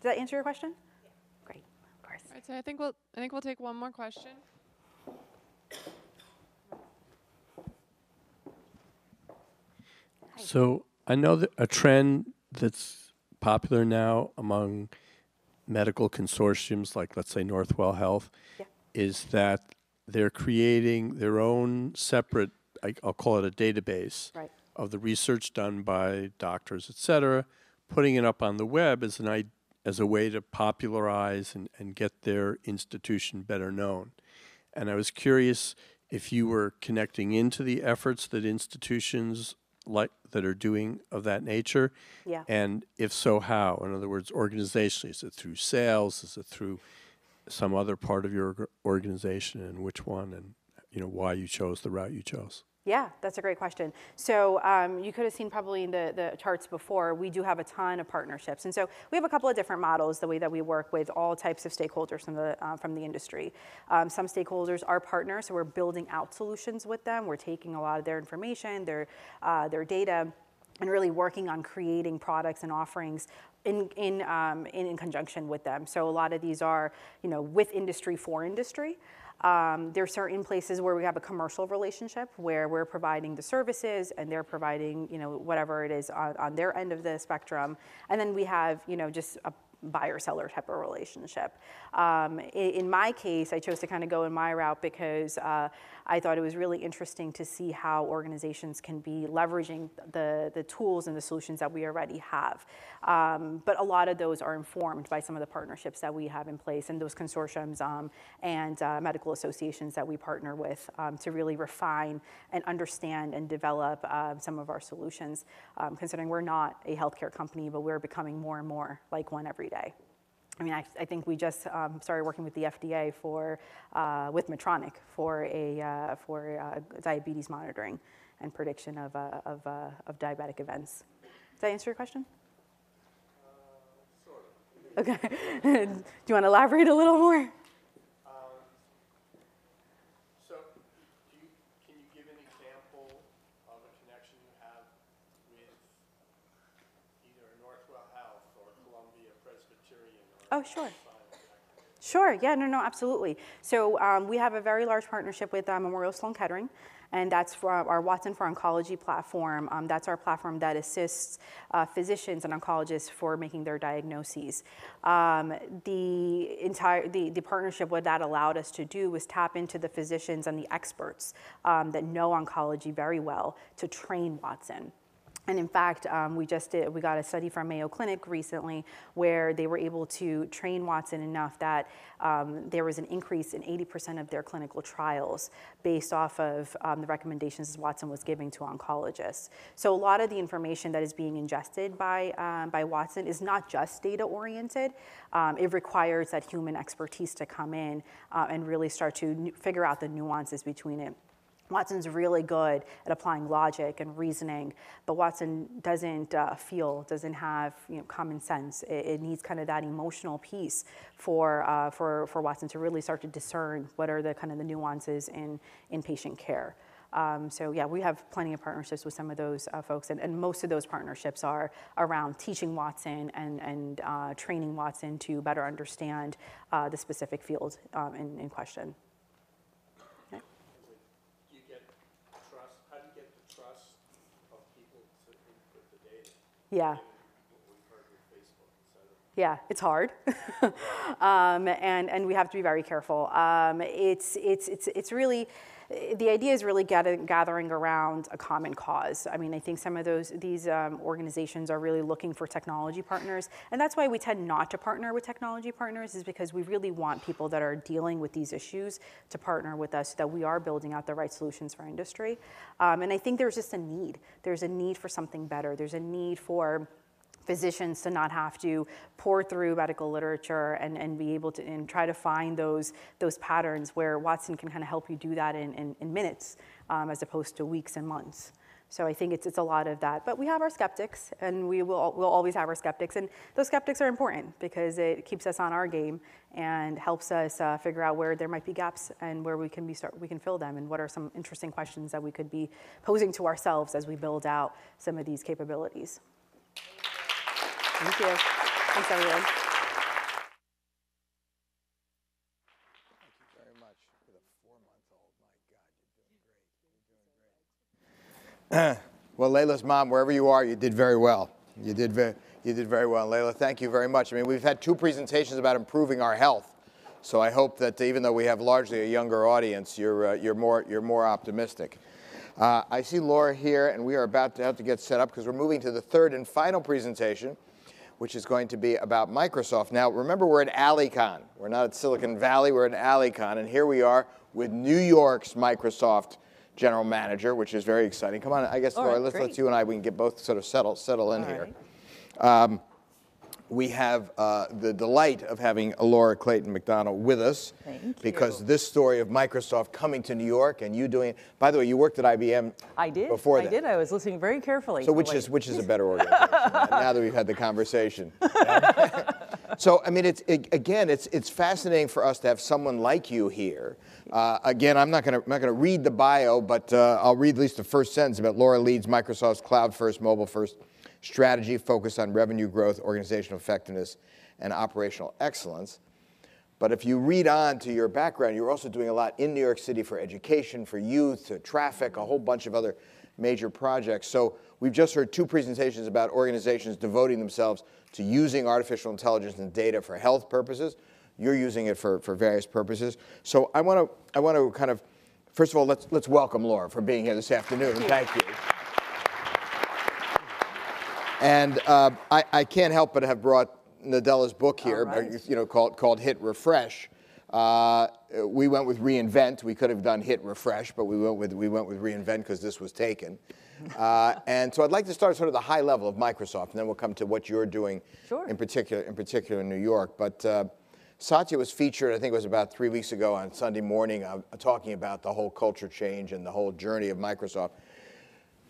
S7: Does that answer your question? Yeah. Great, of course.
S9: All right, so I think we'll take one more question.
S3: So I know that a trend that's popular now among medical consortiums, like let's say Northwell Health, is that they're creating their own separate, I'll call it a database, of the research done by doctors, et cetera, putting it up on the web as a way to popularize and get their institution better known. And I was curious if you were connecting into the efforts that institutions that are doing of that nature, and if so, how? In other words, organizationally, is it through sales? Is it through some other part of your organization, and which one, and why you chose the route you chose?
S7: Yeah, that's a great question. So you could have seen probably in the charts before, we do have a ton of partnerships. And so we have a couple of different models, the way that we work with all types of stakeholders from the industry. Some stakeholders are partners, so we're building out solutions with them. We're taking a lot of their information, their data, and really working on creating products and offerings in conjunction with them. So a lot of these are, with industry for industry. There are certain places where we have a commercial relationship where we're providing the services and they're providing, whatever it is on their end of the spectrum. And then we have, just a buyer-seller type of relationship. In my case, I chose to kind of go in my route because I thought it was really interesting to see how organizations can be leveraging the tools and the solutions that we already have. But a lot of those are informed by some of the partnerships that we have in place and those consortiums and medical associations that we partner with to really refine and understand and develop some of our solutions, considering we're not a healthcare company, but we're becoming more and more like one every day. I mean, I think we just started working with the FDA with Medtronic for diabetes monitoring and prediction of diabetic events. Does that answer your question?
S10: Sort of.
S7: Okay. Do you want to elaborate a little more?
S10: So, can you give an example of a connection you have with either Northwell Health or Columbia Presbyterian?
S7: Oh, sure. Sure, yeah, no, absolutely. So we have a very large partnership with Memorial Sloan Kettering, and that's for our Watson for Oncology platform. That's our platform that assists physicians and oncologists for making their diagnoses. The partnership, what that allowed us to do was tap into the physicians and the experts that know oncology very well to train Watson. And in fact, we got a study from Mayo Clinic recently where they were able to train Watson enough that there was an increase in 80% of their clinical trials based off of the recommendations Watson was giving to oncologists. So a lot of the information that is being ingested by Watson is not just data-oriented. It requires that human expertise to come in and really start to figure out the nuances between it. Watson's really good at applying logic and reasoning, but Watson doesn't doesn't have common sense. It needs kind of that emotional piece for Watson to really start to discern what are the kind of the nuances in patient care. So yeah, we have plenty of partnerships with some of those folks, and most of those partnerships are around teaching Watson and training Watson to better understand the specific field in question. Yeah. Yeah, it's hard, and we have to be very careful. It's really, the idea is really gathering around a common cause. I mean, I think some of these organizations are really looking for technology partners, and that's why we tend not to partner with technology partners, is because we really want people that are dealing with these issues to partner with us so that we are building out the right solutions for industry. And I think there's just a need. There's a need for something better. There's a need for physicians to not have to pour through medical literature and be able to and try to find those patterns where Watson can kind of help you do that in minutes as opposed to weeks and months. So I think it's a lot of that. But we have our skeptics, and we'll always have our skeptics. And those skeptics are important because it keeps us on our game and helps us figure out where there might be gaps and where we can fill them, and what are some interesting questions that we could be posing to ourselves as we build out some of these capabilities. Thank you. Thanks, everyone.
S1: Thank you very much. With a 4-month-old, my God, you're doing great. Well, Layla's mom, wherever you are, you did very well. You did very well. Layla, thank you very much. I mean, we've had 2 presentations about improving our health, so I hope that even though we have largely a younger audience, you're more optimistic. I see Laura here, and we are about to have to get set up because we're moving to the 3rd and final presentation, which is going to be about Microsoft. Now, remember, we're at ALLEYCON. We're not at Silicon Valley, we're at ALLEYCON, and here we are with New York's Microsoft general manager, which is very exciting. Come on, I guess, Laura, let's let you and we can get both sort of settle in here. We have the delight of having Laura Clayton McDonnell with us.
S11: Thank you.
S1: Because this story of Microsoft coming to New York and you doing it. By the way, you worked at IBM before that.
S11: I did. I was listening very carefully.
S1: So which is a better organization now that we've had the conversation? So, I mean, it's fascinating for us to have someone like you here. Again, I'm not gonna read the bio, but I'll read at least the first sentence about Laura leads Microsoft's cloud-first, mobile-first strategy focused on revenue growth, organizational effectiveness, and operational excellence. But if you read on to your background, you're also doing a lot in New York City for education, for youth, to traffic, a whole bunch of other major projects. So we've just heard 2 presentations about organizations devoting themselves to using artificial intelligence and data for health purposes. You're using it for various purposes. So I want to kind of, first of all, let's welcome Laura for being here this afternoon. Thank you. And I can't help but have brought Nadella's book here, called Hit Refresh, We went with Reinvent. We could have done Hit Refresh, but we went with Reinvent because this was taken. And so I'd like to start sort of the high level of Microsoft, and then we'll come to what you're doing in particular in New York. But Satya was featured, I think it was about 3 weeks ago on Sunday morning, talking about the whole culture change and the whole journey of Microsoft.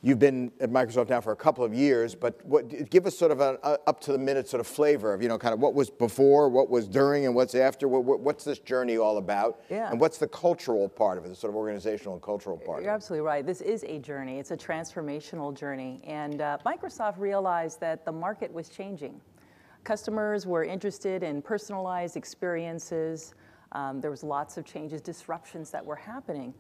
S1: You've been at Microsoft now for a couple of years, but give us sort of an up-to-the-minute sort of flavor of, kind of what was before, what was during, and what's after. What's this journey all about?
S11: Yeah.
S1: And what's the cultural part of it, the sort of organizational and cultural part of it?
S11: You're absolutely right. This is a journey. It's a transformational journey. And Microsoft realized that the market was changing. Customers were interested in personalized experiences. There was lots of changes, disruptions that were happening.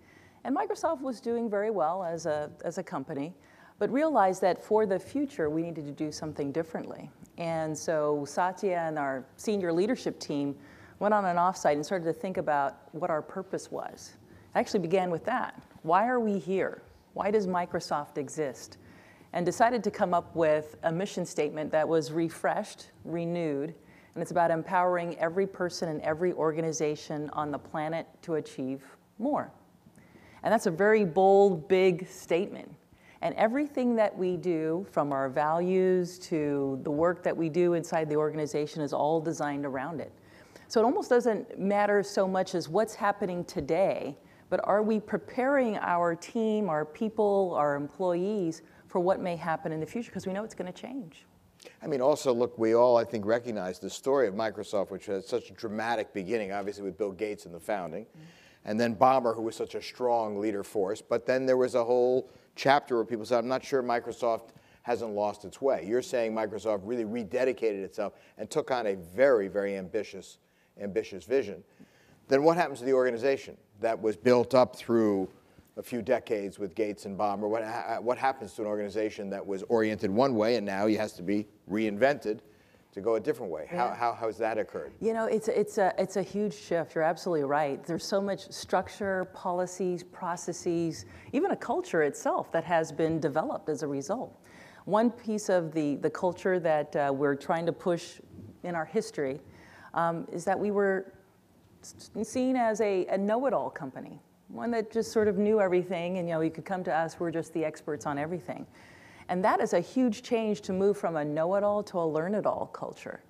S11: And Microsoft was doing very well as a company, but realized that for the future, we needed to do something differently. And so Satya and our senior leadership team went on an offsite and started to think about what our purpose was. It actually began with that. Why are we here? Why does Microsoft exist? And decided to come up with a mission statement that was refreshed, renewed, and it's about empowering every person and every organization on the planet to achieve more. And that's a very bold, big statement. And everything that we do, from our values to the work that we do inside the organization, is all designed around it. So it almost doesn't matter so much as what's happening today, but are we preparing our team, our people, our employees for what may happen in the future? Because we know it's going to change.
S1: I mean, also, look, we all, I think, recognize the story of Microsoft, which had such a dramatic beginning, obviously with Bill Gates in the founding. And then Ballmer, who was such a strong leader force. But then there was a whole chapter where people said, I'm not sure Microsoft hasn't lost its way. You're saying Microsoft really rededicated itself and took on a very, very ambitious vision. Then what happens to the organization that was built up through a few decades with Gates and Ballmer? What happens to an organization that was oriented one way and now it has to be reinvented to go a different way?
S11: Yeah.
S1: How has that occurred?
S11: You know, it's a huge shift. You're absolutely right. There's so much structure, policies, processes, even a culture itself that has been developed as a result. One piece of the culture that we're trying to push in our history is that we were seen as a know-it-all company, one that just sort of knew everything, and you could come to us, we're just the experts on everything. And that is a huge change to move from a know-it-all to a learn-it-all culture.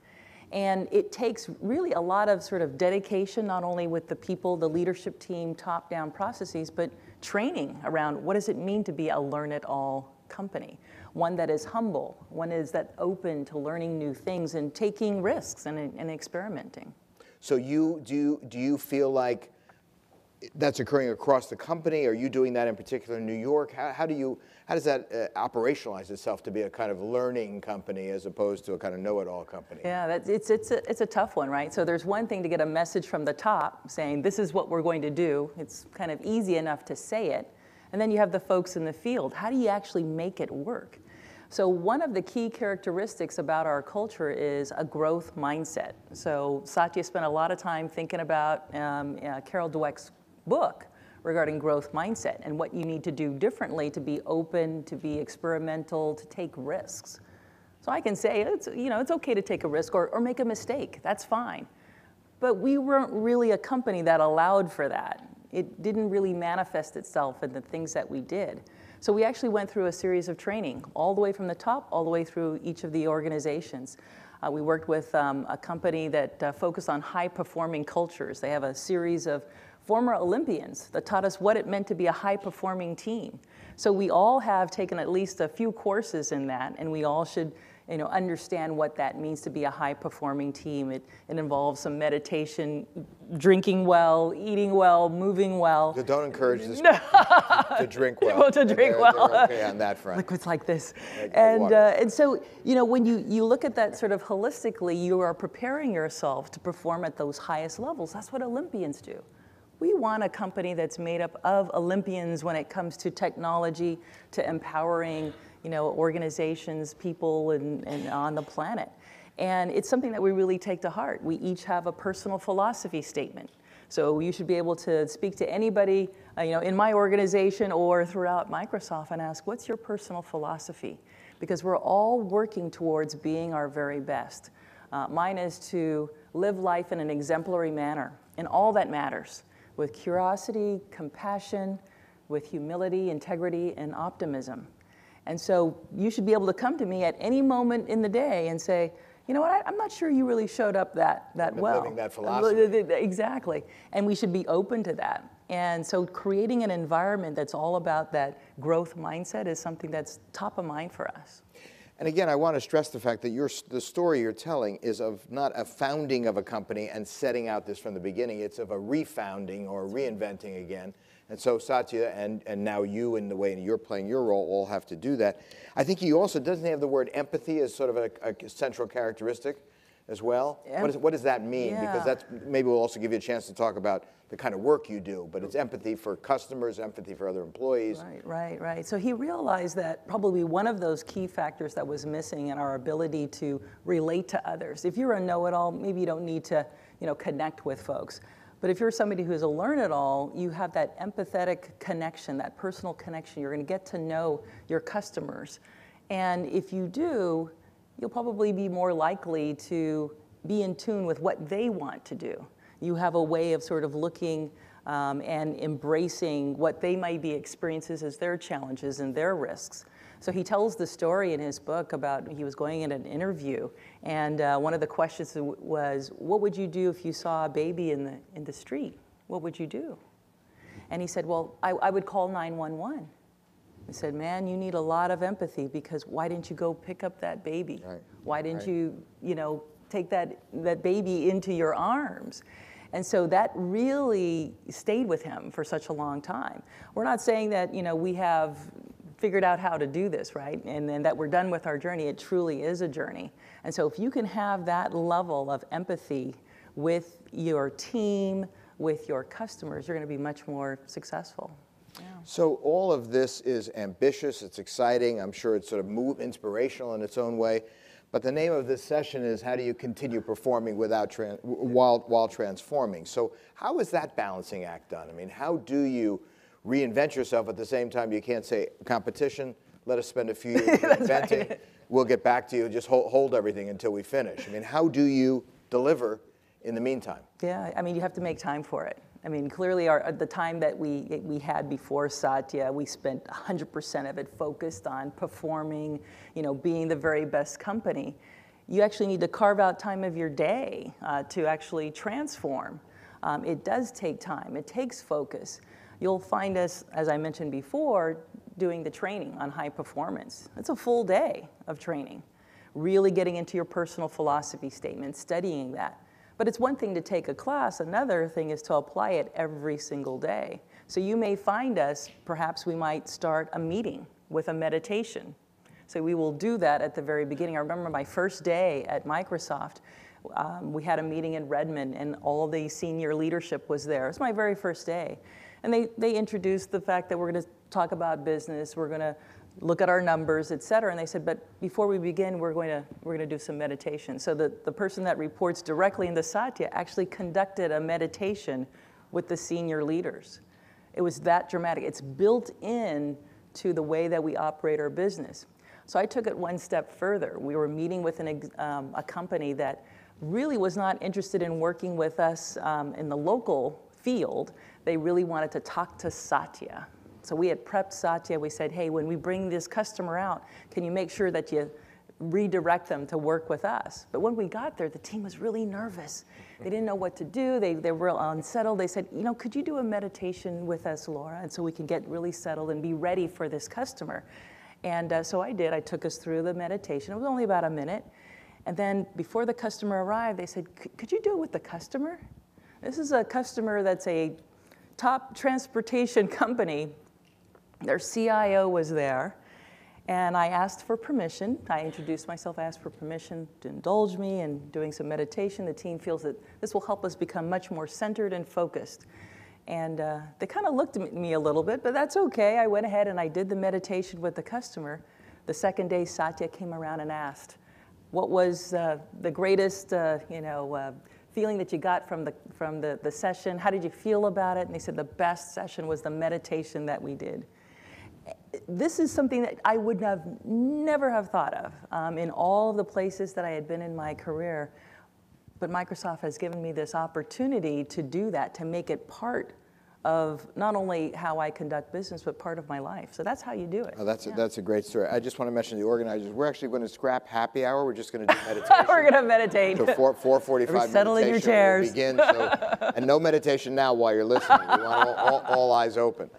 S11: And it takes really a lot of sort of dedication, not only with the people, the leadership team, top-down processes, but training around what does it mean to be a learn-it-all company. One that is humble, one is that open to learning new things and taking risks and experimenting. So
S1: do you feel like that's occurring across the company? Are you doing that in particular in New York? How does that operationalize itself to be a kind of learning company as opposed to a kind of know-it-all company?
S11: Yeah, it's a tough one, right? So there's one thing to get a message from the top saying this is what we're going to do. It's kind of easy enough to say it. And then you have the folks in the field. How do you actually make it work? So one of the key characteristics about our culture is a growth mindset. So Satya spent a lot of time thinking about Carol Dweck's book regarding growth mindset and what you need to do differently to be open, to be experimental, to take risks. So I can say it's okay to take a risk or make a mistake. That's fine. But we weren't really a company that allowed for that. It didn't really manifest itself in the things that we did. So we actually went through a series of training all the way from the top, all the way through each of the organizations. We worked with a company that focused on high-performing cultures. They have a series of former Olympians that taught us what it meant to be a high-performing team. So we all have taken at least a few courses in that, and we all should understand what that means to be a high-performing team. It involves some meditation, drinking well, eating well, moving well.
S1: So don't encourage this to drink well.
S11: Well, to drink well.
S1: They're okay on that front.
S11: Liquids like this. And so, when you look at that sort of holistically, you are preparing yourself to perform at those highest levels. That's what Olympians do. We want a company that's made up of Olympians when it comes to technology, to empowering organizations, people, and on the planet. And it's something that we really take to heart. We each have a personal philosophy statement. So you should be able to speak to anybody in my organization or throughout Microsoft and ask, what's your personal philosophy? Because we're all working towards being our very best. Mine is to live life in an exemplary manner. And all that matters with curiosity, compassion, with humility, integrity, and optimism. And so you should be able to come to me at any moment in the day and say, you know what, I'm not sure you really showed up that well.
S1: Living that philosophy.
S11: Exactly. And we should be open to that. And so creating an environment that's all about that growth mindset is something that's top of mind for us.
S1: And again, I want to stress the fact that the story you're telling is of not a founding of a company and setting out this from the beginning. It's of a refounding or reinventing again. And so Satya and now you, in the way you're playing your role, all have to do that. I think he also doesn't have the word empathy as sort of a central characteristic as well. What does that mean?
S11: Yeah.
S1: Because that's maybe we'll also give you a chance to talk about the kind of work you do, but it's empathy for customers, empathy for other employees.
S11: Right. So he realized that probably one of those key factors that was missing in our ability to relate to others. If you're a know-it-all, maybe you don't need to, connect with folks. But if you're somebody who's a learn-it-all, you have that empathetic connection, that personal connection. You're going to get to know your customers. And if you do, you'll probably be more likely to be in tune with what they want to do. You have a way of sort of looking and embracing what they might be experiences as their challenges and their risks. So he tells the story in his book about he was going in an interview, and one of the questions was, what would you do if you saw a baby in the street? What would you do? And he said, well, I would call 911. I said, man, you need a lot of empathy, because why didn't you go pick up that baby?
S1: Right.
S11: Why didn't you, take that baby into your arms? And so that really stayed with him for such a long time. We're not saying that, we have figured out how to do this, right? And then that we're done with our journey. It truly is a journey. And so if you can have that level of empathy with your team, with your customers, you're going to be much more successful. Yeah.
S1: So all of this is ambitious, it's exciting, I'm sure it's sort of inspirational in its own way, but the name of this session is how do you continue performing while transforming? So how is that balancing act done? I mean, how do you reinvent yourself at the same time? You can't say, competition, let us spend a few years reinventing, right. We'll get back to you, just hold everything until we finish. I mean, how do you deliver in the meantime?
S11: Yeah, I mean, you have to make time for it. I mean, clearly the time that we had before Satya, we spent 100% of it focused on performing, being the very best company. You actually need to carve out time of your day to actually transform. It does take time. It takes focus. You'll find us, as I mentioned before, doing the training on high performance. It's a full day of training, really getting into your personal philosophy statement, studying that. But it's one thing to take a class. Another thing is to apply it every single day. So you may find us, perhaps we might start a meeting with a meditation. So we will do that at the very beginning. I remember my first day at Microsoft, we had a meeting in Redmond, and all the senior leadership was there. It was my very first day. And they introduced the fact that we're going to talk about business, we're going to look at our numbers, et cetera. And they said, but before we begin, we're going to do some meditation. So the person that reports directly into Satya actually conducted a meditation with the senior leaders. It was that dramatic. It's built in to the way that we operate our business. So I took it one step further. We were meeting with a company that really was not interested in working with us in the local field. They really wanted to talk to Satya. So we had prepped Satya. We said, hey, when we bring this customer out, can you make sure that you redirect them to work with us? But when we got there, the team was really nervous. They didn't know what to do. They were unsettled. They said, could you do a meditation with us, Laura, and so we can get really settled and be ready for this customer? And so I did. I took us through the meditation. It was only about a minute. And then before the customer arrived, they said, could you do it with the customer? This is a customer that's a top transportation company. Their CIO was there, and I asked for permission. I introduced myself, asked for permission to indulge me in doing some meditation. The team feels that this will help us become much more centered and focused. And they kind of looked at me a little bit, but that's okay. I went ahead and I did the meditation with the customer. The second day, Satya came around and asked, what was the greatest feeling that you got from the session? How did you feel about it? And they said the best session was the meditation that we did. This is something that I would never have thought of in all of the places that I had been in my career. but Microsoft has given me this opportunity to do that, to make it part of not only how I conduct business, but part of my life. So that's how you do it.
S1: Oh, that's a great story. I just want to mention the organizers. We're actually going to scrap happy hour. We're just going to do meditation.
S11: We're going to meditate.
S1: So 4:45
S11: settle in your chairs.
S1: Will begin. So, and no meditation now while you're listening. We want all eyes open.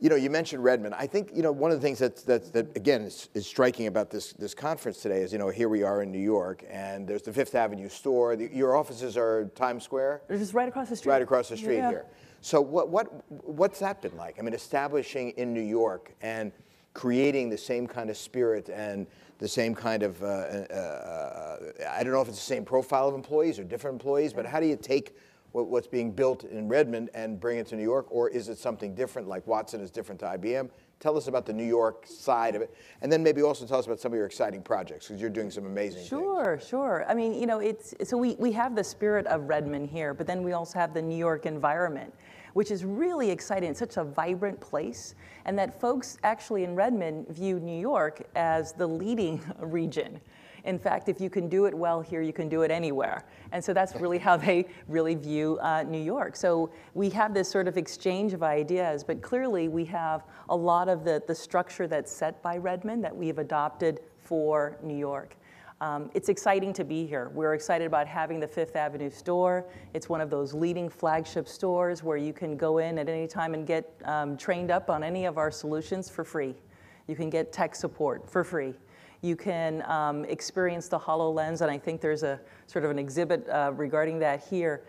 S1: You know, you mentioned Redmond. I think, you know, one of the things that again is striking about this conference today is, you know, here we are in New York, and there's the Fifth Avenue store. Your offices are Times Square?
S11: They're just right across the street.
S1: Right across the street here. So what's that been like? I mean, establishing in New York and creating the same kind of spirit and the same kind of, I don't know if it's the same profile of employees or different employees, but how do you take what's being built in Redmond and bring it to New York, or is it something different, like Watson is different to IBM? Tell us about the New York side of it, and then maybe also tell us about some of your exciting projects, because you're doing some amazing things.
S11: Sure. I mean, you know, so we have the spirit of Redmond here, but then we also have the New York environment, which is really exciting. It's such a vibrant place, and that folks actually in Redmond view New York as the leading region. In fact, if you can do it well here, you can do it anywhere. And so that's really how they really view New York. So we have this sort of exchange of ideas, but clearly we have a lot of the structure that's set by Redmond that we've adopted for New York. It's exciting to be here. We're excited about having the Fifth Avenue store. It's one of those leading flagship stores where you can go in at any time and get trained up on any of our solutions for free. You can get tech support for free. You can experience the HoloLens, and I think there's a sort of an exhibit regarding that here.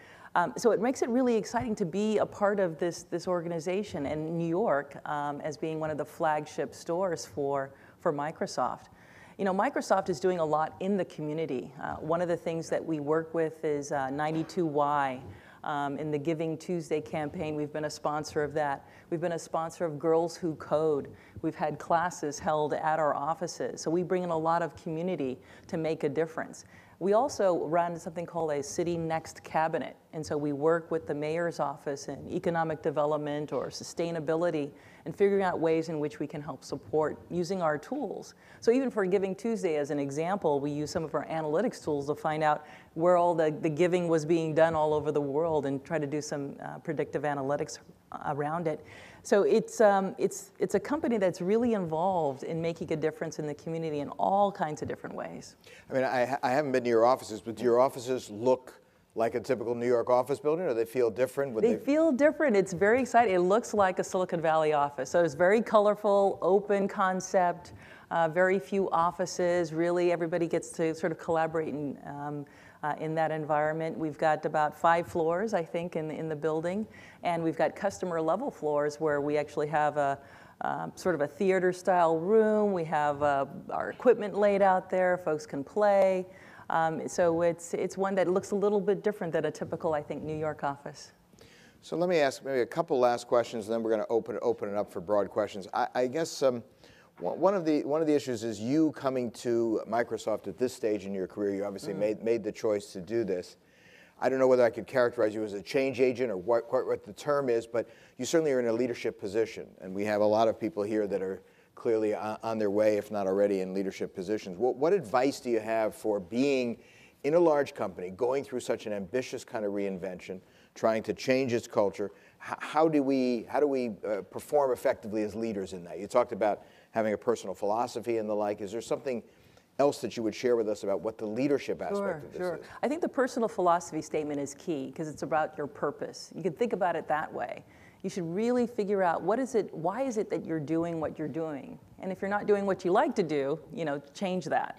S11: So it makes it really exciting to be a part of this organization, and New York as being one of the flagship stores for Microsoft. You know, Microsoft is doing a lot in the community. One of the things that we work with is 92Y. In the Giving Tuesday campaign, we've been a sponsor of that. We've been a sponsor of Girls Who Code. We've had classes held at our offices. So we bring in a lot of community to make a difference. We also run something called a City Next Cabinet. And so we work with the mayor's office in economic development or sustainability and figuring out ways in which we can help support using our tools. So even for Giving Tuesday as an example, we use some of our analytics tools to find out where all the giving was being done all over the world and try to do some predictive analytics around it. So it's a company that's really involved in making a difference in the community in all kinds of different ways.
S1: I mean, I haven't been to your offices, but do your offices look like a typical New York office building, or they feel different?
S11: They feel different. It's very exciting. It looks like a Silicon Valley office. So it's very colorful, open concept, very few offices. Really, everybody gets to sort of collaborate in that environment. We've got about 5 floors, I think, in the building. And we've got customer level floors where we actually have a sort of a theater style room. We have our equipment laid out there. Folks can play. So it's one that looks a little bit different than a typical, I think, New York office.
S1: So let me ask maybe a couple last questions, and then we're going to open it up for broad questions. I guess one of the issues is you coming to Microsoft at this stage in your career. You obviously made the choice to do this. I don't know whether I could characterize you as a change agent or what the term is, but you certainly are in a leadership position, and we have a lot of people here that are clearly on their way, if not already in leadership positions. What advice do you have for being in a large company, going through such an ambitious kind of reinvention, trying to change its culture? How do we perform effectively as leaders in that? You talked about having a personal philosophy and the like. Is there something else that you would share with us about what the leadership aspect of this is?
S11: I think the personal philosophy statement is key because it's about your purpose. You can think about it that way. You should really figure out why is it that you're doing what you're doing? And if you're not doing what you like to do, change that.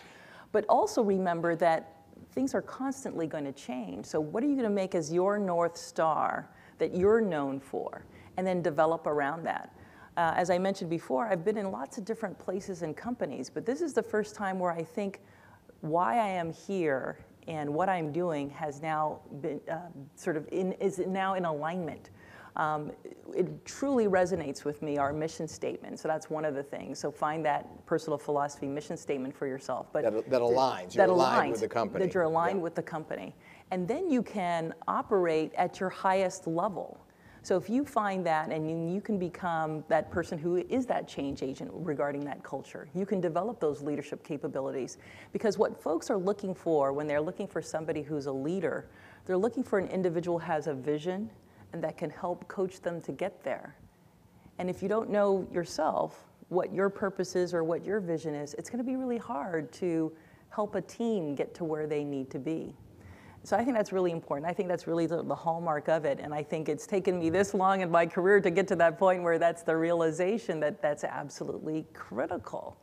S11: But also remember that things are constantly going to change. So what are you going to make as your North Star that you're known for? And then develop around that. As I mentioned before, I've been in lots of different places and companies, but this is the first time where I think why I am here and what I'm doing has now been is now in alignment. It truly resonates with me, our mission statement. So that's one of the things. So find that personal philosophy mission statement for yourself. But
S1: that aligns. You're aligned with the company.
S11: That you're aligned with the company. And then you can operate at your highest level. So if you find that and you can become that person who is that change agent regarding that culture, you can develop those leadership capabilities. Because what folks are looking for when they're looking for somebody who's a leader, they're looking for an individual who has a vision and that can help coach them to get there. And if you don't know yourself what your purpose is or what your vision is, it's going to be really hard to help a team get to where they need to be. So I think that's really important. I think that's really the hallmark of it. And I think it's taken me this long in my career to get to that point where that's the realization that that's absolutely critical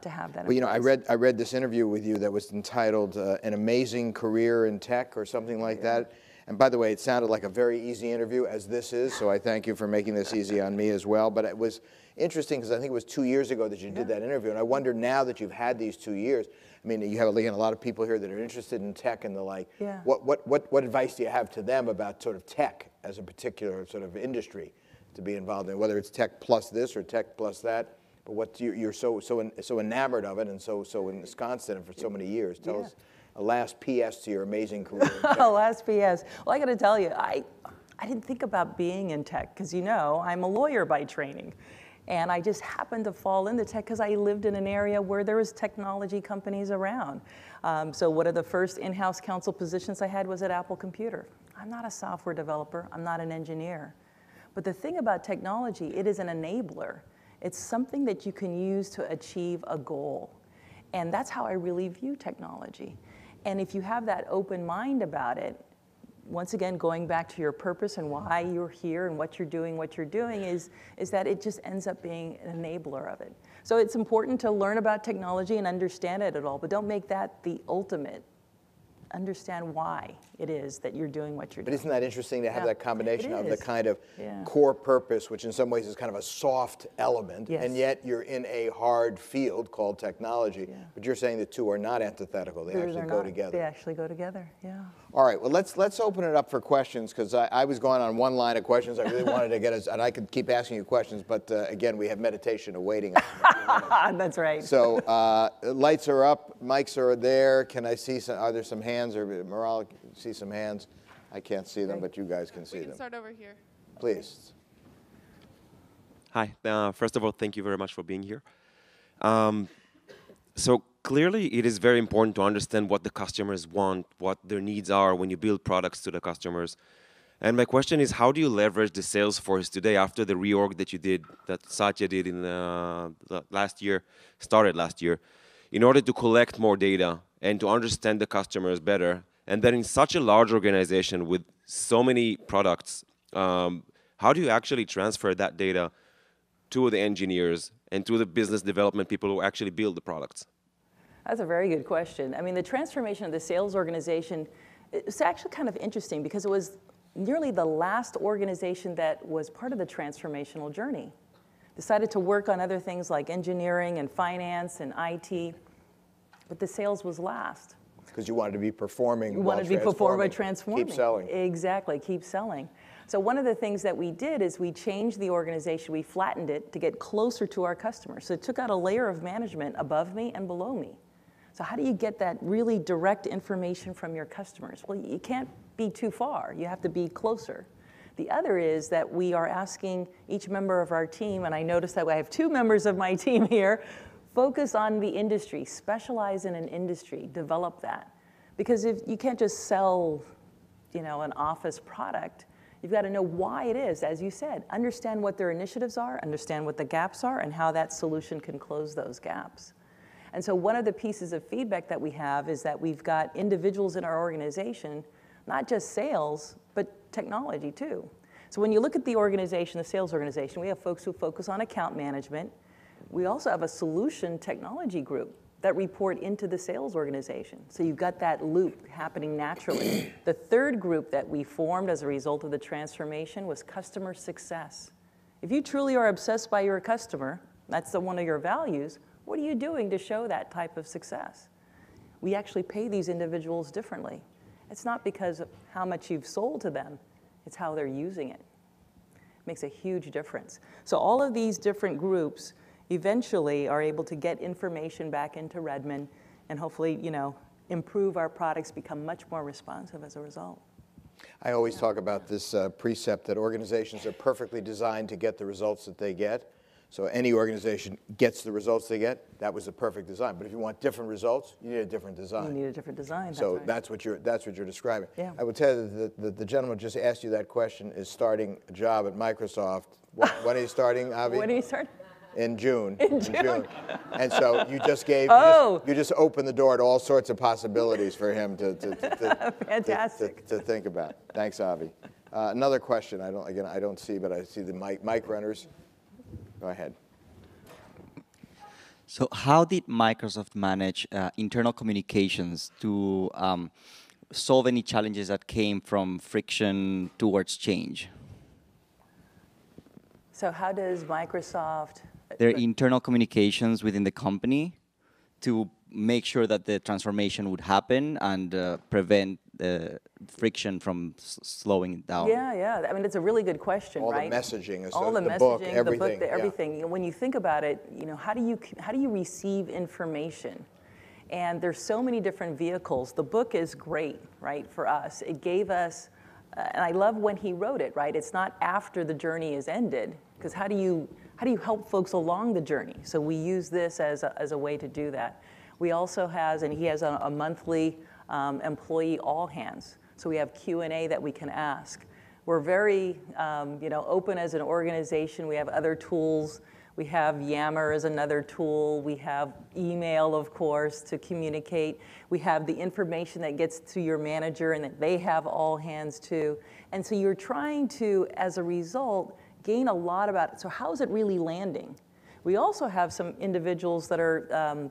S11: to have that.
S1: Well, you know, I read this interview with you that was entitled "An Amazing Career in Tech" or something like that. And by the way, it sounded like a very easy interview, as this is. So I thank you for making this easy on me as well. But it was interesting because I think it was 2 years ago that you did that interview. And I wonder now that you've had these 2 years. I mean, you have again, a lot of people here that are interested in tech and the like.
S11: Yeah.
S1: What advice do you have to them about sort of tech as a particular sort of industry to be involved in, whether it's tech plus this or tech plus that? But what you're so enamored of it and so ensconced in it for so many years. Tell us a last PS to your amazing career.
S11: Last PS. Well, I got to tell you, I didn't think about being in tech because, you know, I'm a lawyer by training. And I just happened to fall into tech because I lived in an area where there was technology companies around. So one of the first in-house counsel positions I had was at Apple Computer. I'm not a software developer. I'm not an engineer. But the thing about technology, it is an enabler. It's something that you can use to achieve a goal. And that's how I really view technology. And if you have that open mind about it, once again, going back to your purpose and why you're here and what you're doing is that it just ends up being an enabler of it. So it's important to learn about technology and understand it at all, but don't make that the ultimate. Understand why it is that you're doing what you're doing.
S1: But isn't that interesting to have that combination of the kind of
S11: Yeah.
S1: core purpose, which in some ways is kind of a soft element,
S11: Yes.
S1: and yet you're in a hard field called technology.
S11: Yeah.
S1: But you're saying the two are not antithetical; they actually go together.
S11: They actually go together. Yeah.
S1: All right. Well, let's open it up for questions because I was going on one line of questions. I really wanted to get us, and I could keep asking you questions, but again, we have meditation awaiting us.
S11: That's right.
S1: So lights are up, mics are there. Can I see some? Are there some hands? Or Maral, see some hands? I can't see them, but you guys can see them.
S9: We can start over here.
S1: Please.
S12: Hi. First of all, thank you very much for being here. So clearly, it is very important to understand what the customers want, what their needs are when you build products to the customers. And my question is, how do you leverage the sales force today after the reorg that you did, that Satya did in the started last year, in order to collect more data and to understand the customers better? And then in such a large organization with so many products, how do you actually transfer that data to the engineers and to the business development people who actually build the products?
S11: That's a very good question. I mean, the transformation of the sales organization, it's actually kind of interesting because it was nearly the last organization that was part of the transformational journey. Decided to work on other things like engineering and finance and IT, but the sales was last.
S1: Because you wanted to be performing.
S11: You wanted to be performing by transforming.
S1: Keep selling.
S11: Exactly, keep selling. So one of the things that we did is we changed the organization, we flattened it to get closer to our customers. So it took out a layer of management above me and below me. So how do you get that really direct information from your customers? Well, you can't be too far. You have to be closer. The other is that we are asking each member of our team, and I noticed that I have 2 members of my team here, focus on the industry, specialize in an industry, develop that. Because if you can't just sell, an office product, you've got to know why it is, as you said. Understand what their initiatives are, understand what the gaps are, and how that solution can close those gaps. And so one of the pieces of feedback that we have is that we've got individuals in our organization, not just sales, but technology too. So when you look at the organization, the sales organization, we have folks who focus on account management. We also have a solution technology group that report into the sales organization. So you've got that loop happening naturally. The third group that we formed as a result of the transformation was customer success. If you truly are obsessed by your customer, that's one of your values, what are you doing to show that type of success? We actually pay these individuals differently. It's not because of how much you've sold to them, it's how they're using it. It makes a huge difference. So all of these different groups eventually are able to get information back into Redmond and hopefully, improve our products, become much more responsive as a result.
S1: I always talk about this precept that organizations are perfectly designed to get the results that they get. So any organization gets the results they get. That was the perfect design. But if you want different results, you need a different design.
S11: You need a different design.
S1: So
S11: that's right.
S1: that's what you're describing.
S11: Yeah.
S1: I would tell you that the gentleman just asked you that question is starting a job at Microsoft. When are you starting, Avi?
S11: When are you starting?
S1: In June.
S11: In June.
S1: And so you just gave, you just opened the door to all sorts of possibilities for him to
S11: Fantastic.
S1: To think about. Thanks, Avi. Another question. I don't see, but I see the mic runners. Go ahead.
S13: So how did Microsoft manage internal communications to solve any challenges that came from friction towards change?
S11: So how does Microsoft...
S13: Their internal communications within the company to make sure that the transformation would happen and prevent the friction from slowing it down.
S11: Yeah. I mean, it's a really good question,
S1: all
S11: right?
S1: The messaging,
S11: all the
S1: messaging,
S11: book,
S1: everything.
S11: Everything. You know, when you think about it, you know, how do you receive information? And there's so many different vehicles. The book is great, right, for us. It gave us, and I love when he wrote it, right? It's not after the journey is ended, because how do you help folks along the journey? So we use this as a way to do that. We also he has a monthly employee all hands. So we have Q&A that we can ask. We're very open as an organization. We have other tools. We have Yammer as another tool. We have email, of course, to communicate. We have the information that gets to your manager and that they have all hands too. And so you're trying to, as a result, gain a lot about it. So how is it really landing? We also have some individuals that are,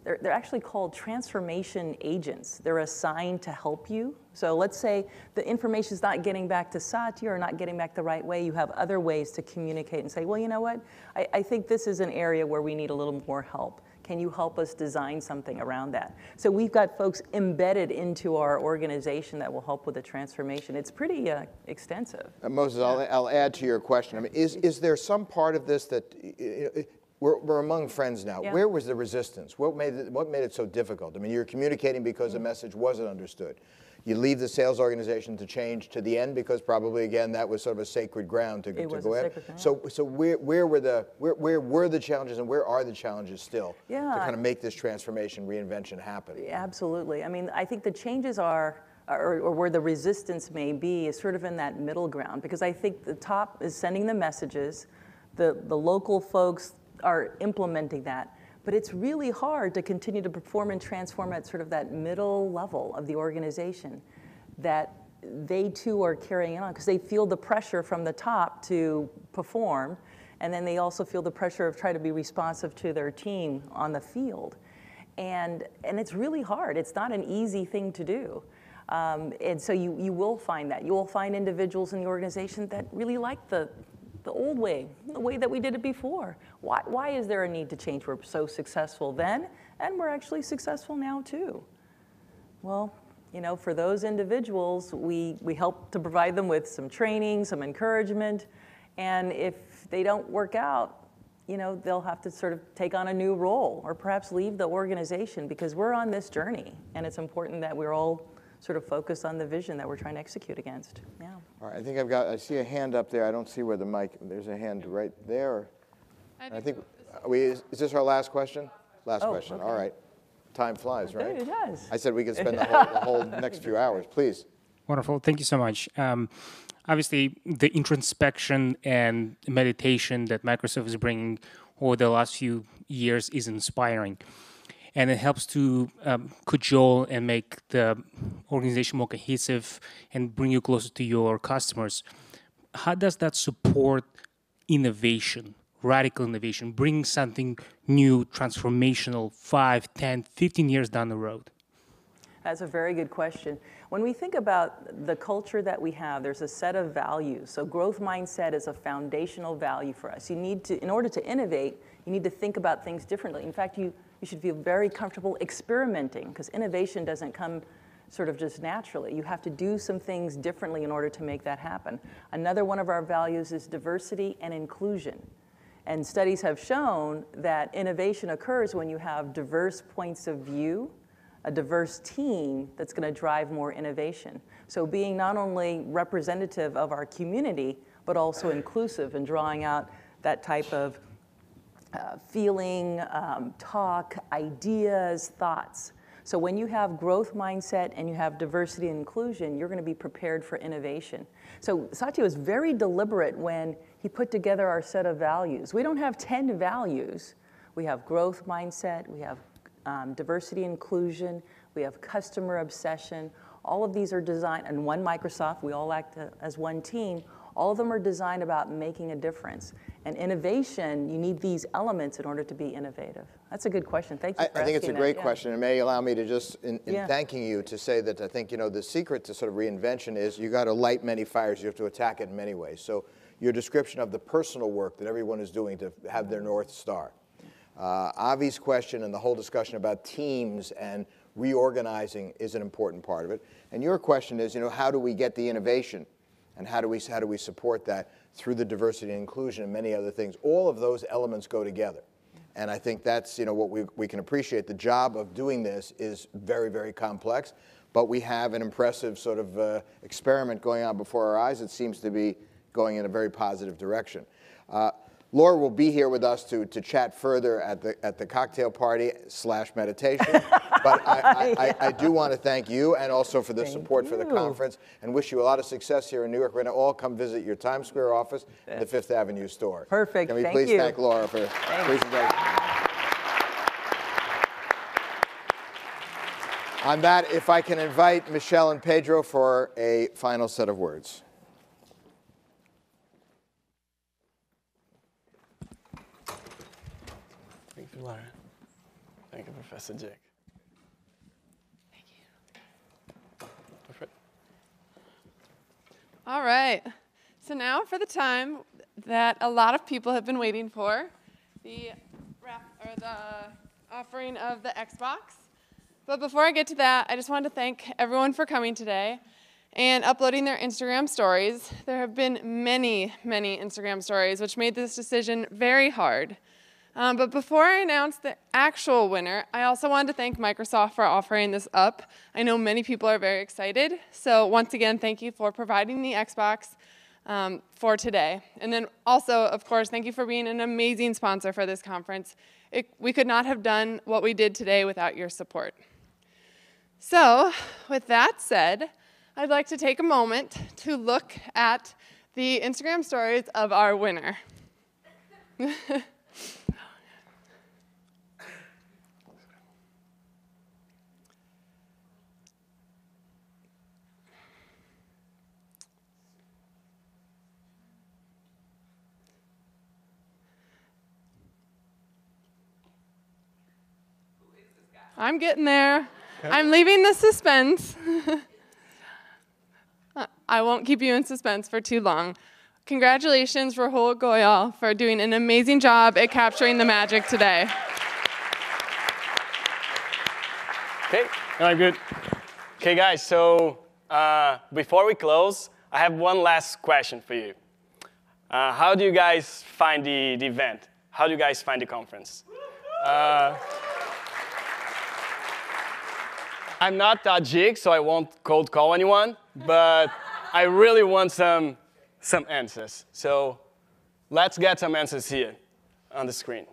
S11: they're actually called transformation agents. They're assigned to help you. So let's say the information is not getting back to Satya or not getting back the right way. You have other ways to communicate and say, well, you know what? I think this is an area where we need a little more help. Can you help us design something around that? So we've got folks embedded into our organization that will help with the transformation. It's pretty extensive.
S1: Moses, I'll add to your question. I mean, is there some part of this that we're among friends now?
S11: Yeah.
S1: Where was the resistance? What made it so difficult? I mean, you're communicating because the message wasn't understood. You leave the sales organization to change to the end because probably again that was sort of a sacred ground to go ahead. So where were the challenges and where are the challenges still to kind of make this transformation, reinvention happen?
S11: Absolutely. I mean, I think the changes are, or where the resistance may be, is sort of in that middle ground, because I think the top is sending the messages, the local folks are implementing that. But it's really hard to continue to perform and transform at sort of that middle level of the organization that they too are carrying on, because they feel the pressure from the top to perform, and then they also feel the pressure of trying to be responsive to their team on the field. And it's really hard. It's not an easy thing to do. And so you will find that. You will find individuals in the organization that really like the old way, the way that we did it before. Why is there a need to change? We're so successful then, and we're actually successful now too. Well, you know, for those individuals, we help to provide them with some training, some encouragement, and if they don't work out, you know, they'll have to sort of take on a new role or perhaps leave the organization, because we're on this journey, and it's important that we're all sort of focused on the vision that we're trying to execute against. Yeah.
S1: All right, I think I see a hand up there. I don't see where the mic, there's a hand right there. I think, is this our last question? Last question, okay. All right. Time flies, right?
S11: It does.
S1: I said we could spend the whole next few hours, please.
S14: Wonderful, thank you so much. Obviously, the introspection and meditation that Microsoft is bringing over the last few years is inspiring. And it helps to cajole and make the organization more cohesive and bring you closer to your customers. How does that support innovation, radical innovation, bring something new, transformational 5, 10, 15 years down the road?
S11: That's a very good question. When we think about the culture that we have, there's a set of values. So growth mindset is a foundational value for us. You need to, in order to innovate, you need to think about things differently. In fact, you should feel very comfortable experimenting, because innovation doesn't come sort of just naturally. You have to do some things differently in order to make that happen. Another one of our values is diversity and inclusion. And studies have shown that innovation occurs when you have diverse points of view, a diverse team that's going to drive more innovation. So being not only representative of our community, but also inclusive and drawing out that type of feeling, talk, ideas, thoughts. So when you have growth mindset and you have diversity and inclusion, you're going to be prepared for innovation. So Satya was very deliberate when he put together our set of values. We don't have 10 values. We have growth mindset, we have diversity and inclusion, we have customer obsession. All of these are designed, and one Microsoft, we all act as one team. All of them are designed about making a difference. And innovation, you need these elements in order to be innovative. That's a good question. Thank you for asking
S1: I think it's a great
S11: that.
S1: question. And may allow me to just, in thanking you, to say that I think, you know, the secret to sort of reinvention is you got to light many fires. You have to attack it in many ways. So your description of the personal work that everyone is doing to have their North Star. Avi's question and the whole discussion about teams and reorganizing is an important part of it. And your question is, you know, how do we get the innovation? And how do we support that through the diversity and inclusion and many other things? All of those elements go together. And I think that's, you know, what we can appreciate. The job of doing this is very, very complex, but we have an impressive sort of experiment going on before our eyes. It seems to be going in a very positive direction. Laura will be here with us to chat further at the cocktail party / meditation. But I do want to thank you and also for the support for the conference and wish you a lot of success here in New York. We're going to all come visit your Times Square office and the Fifth Avenue store.
S11: Perfect.
S1: Can we
S11: Thank
S1: please
S11: you.
S1: thank Laura for the presentation? On that, if I can invite Michelle and Pedro for a final set of words.
S15: Thank you, Laura. Thank you, Professor Jick.
S9: Thank you.
S15: Perfect.
S9: All right. So now for the time that a lot of people have been waiting for, the offering of the Xbox. But before I get to that, I just wanted to thank everyone for coming today and uploading their Instagram stories. There have been many, many Instagram stories, which made this decision very hard. But before I announce the actual winner, I also wanted to thank Microsoft for offering this up. I know many people are very excited. So once again, thank you for providing the Xbox for today. And then also, of course, thank you for being an amazing sponsor for this conference. We could not have done what we did today without your support. So with that said, I'd like to take a moment to look at the Instagram stories of our winner. I'm getting there. I'm leaving the suspense. I won't keep you in suspense for too long. Congratulations, Rahul Goyal, for doing an amazing job at capturing the magic today.
S15: Okay, I'm good. Okay, guys, so before we close, I have one last question for you. How do you guys find the event? How do you guys find the conference? I'm not Todd Jick, so I won't cold call anyone, but I really want some answers. So let's get some answers here on the screen.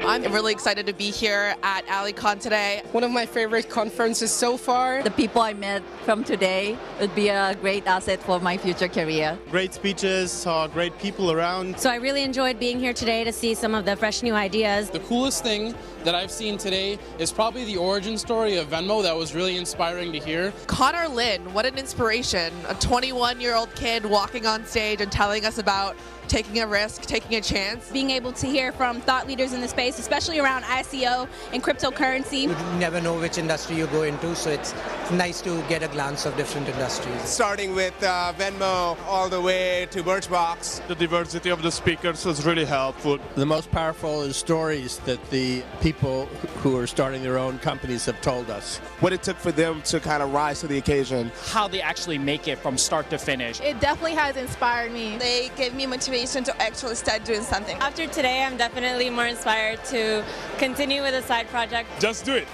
S16: I'm really excited to be here at ALLEYCON today. One of my favorite conferences so far.
S17: The people I met from today would be a great asset for my future career.
S18: Great speeches, saw great people around.
S19: So I really enjoyed being here today to see some of the fresh new ideas.
S20: The coolest thing that I've seen today is probably the origin story of Venmo. That was really inspiring to hear.
S16: Connor Lynn, what an inspiration. A 21-year-old kid walking on stage and telling us about taking a risk, taking a chance.
S21: Being able to hear from thought leaders in the space, especially around ICO and cryptocurrency.
S22: You never know which industry you go into, so it's nice to get a glance of different industries.
S23: Starting with Venmo all the way to Birchbox.
S18: The diversity of the speakers was really helpful.
S3: The most powerful is stories that the people who are starting their own companies have told us.
S23: What it took for them to kind of rise to the occasion.
S24: How they actually make it from start to finish.
S21: It definitely has inspired me.
S25: They gave me motivation to actually start doing something.
S19: After today, I'm definitely more inspired to continue with a side project.
S18: Just do it.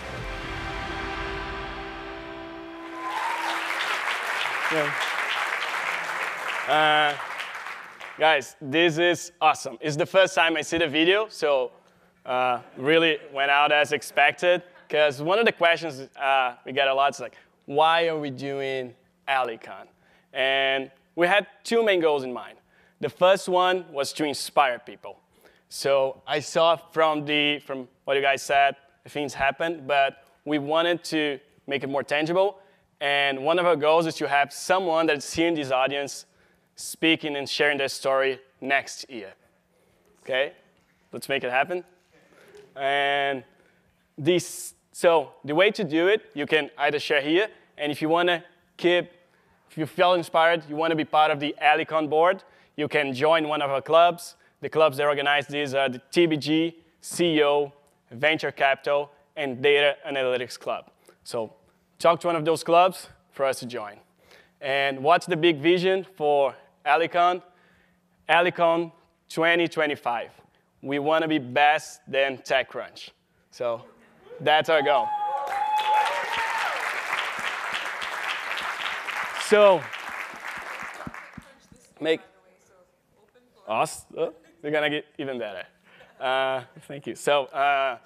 S15: Guys, this is awesome. It's the first time I see the video, so really went out as expected. Because one of the questions we get a lot is like, why are we doing ALLEYCON? And we had two main goals in mind. The first one was to inspire people. So I saw from what you guys said, things happened, but we wanted to make it more tangible. And one of our goals is to have someone that's here in this audience speaking and sharing their story next year. Okay? Let's make it happen. And so the way to do it, you can either share here, and if you want to if you feel inspired, you want to be part of the ALLEYCON board, you can join one of our clubs. The clubs that organize these are the TBG, CEO, Venture Capital, and Data Analytics Club. So talk to one of those clubs for us to join. And what's the big vision for ALLEYCON? ALLEYCON 2025. We want to be best than TechCrunch. So that's our goal. So make awesome. They're gonna get even better. Thank you. So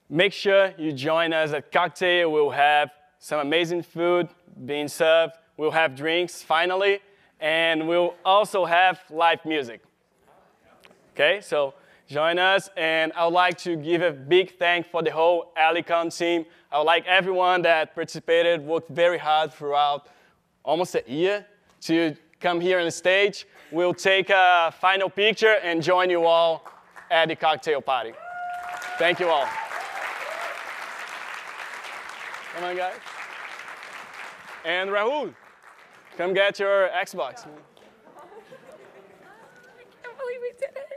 S15: make sure you join us at Cocktail. We'll have some amazing food being served. We'll have drinks finally, and we'll also have live music. Okay, so join us, and I would like to give a big thank for the whole ALLEYCON team. I would like everyone that participated, worked very hard throughout almost a year to come here on the stage. We'll take a final picture and join you all at the cocktail party. Thank you all. Come on, guys. And Rahul, come get your Xbox.
S21: I can't believe we did it.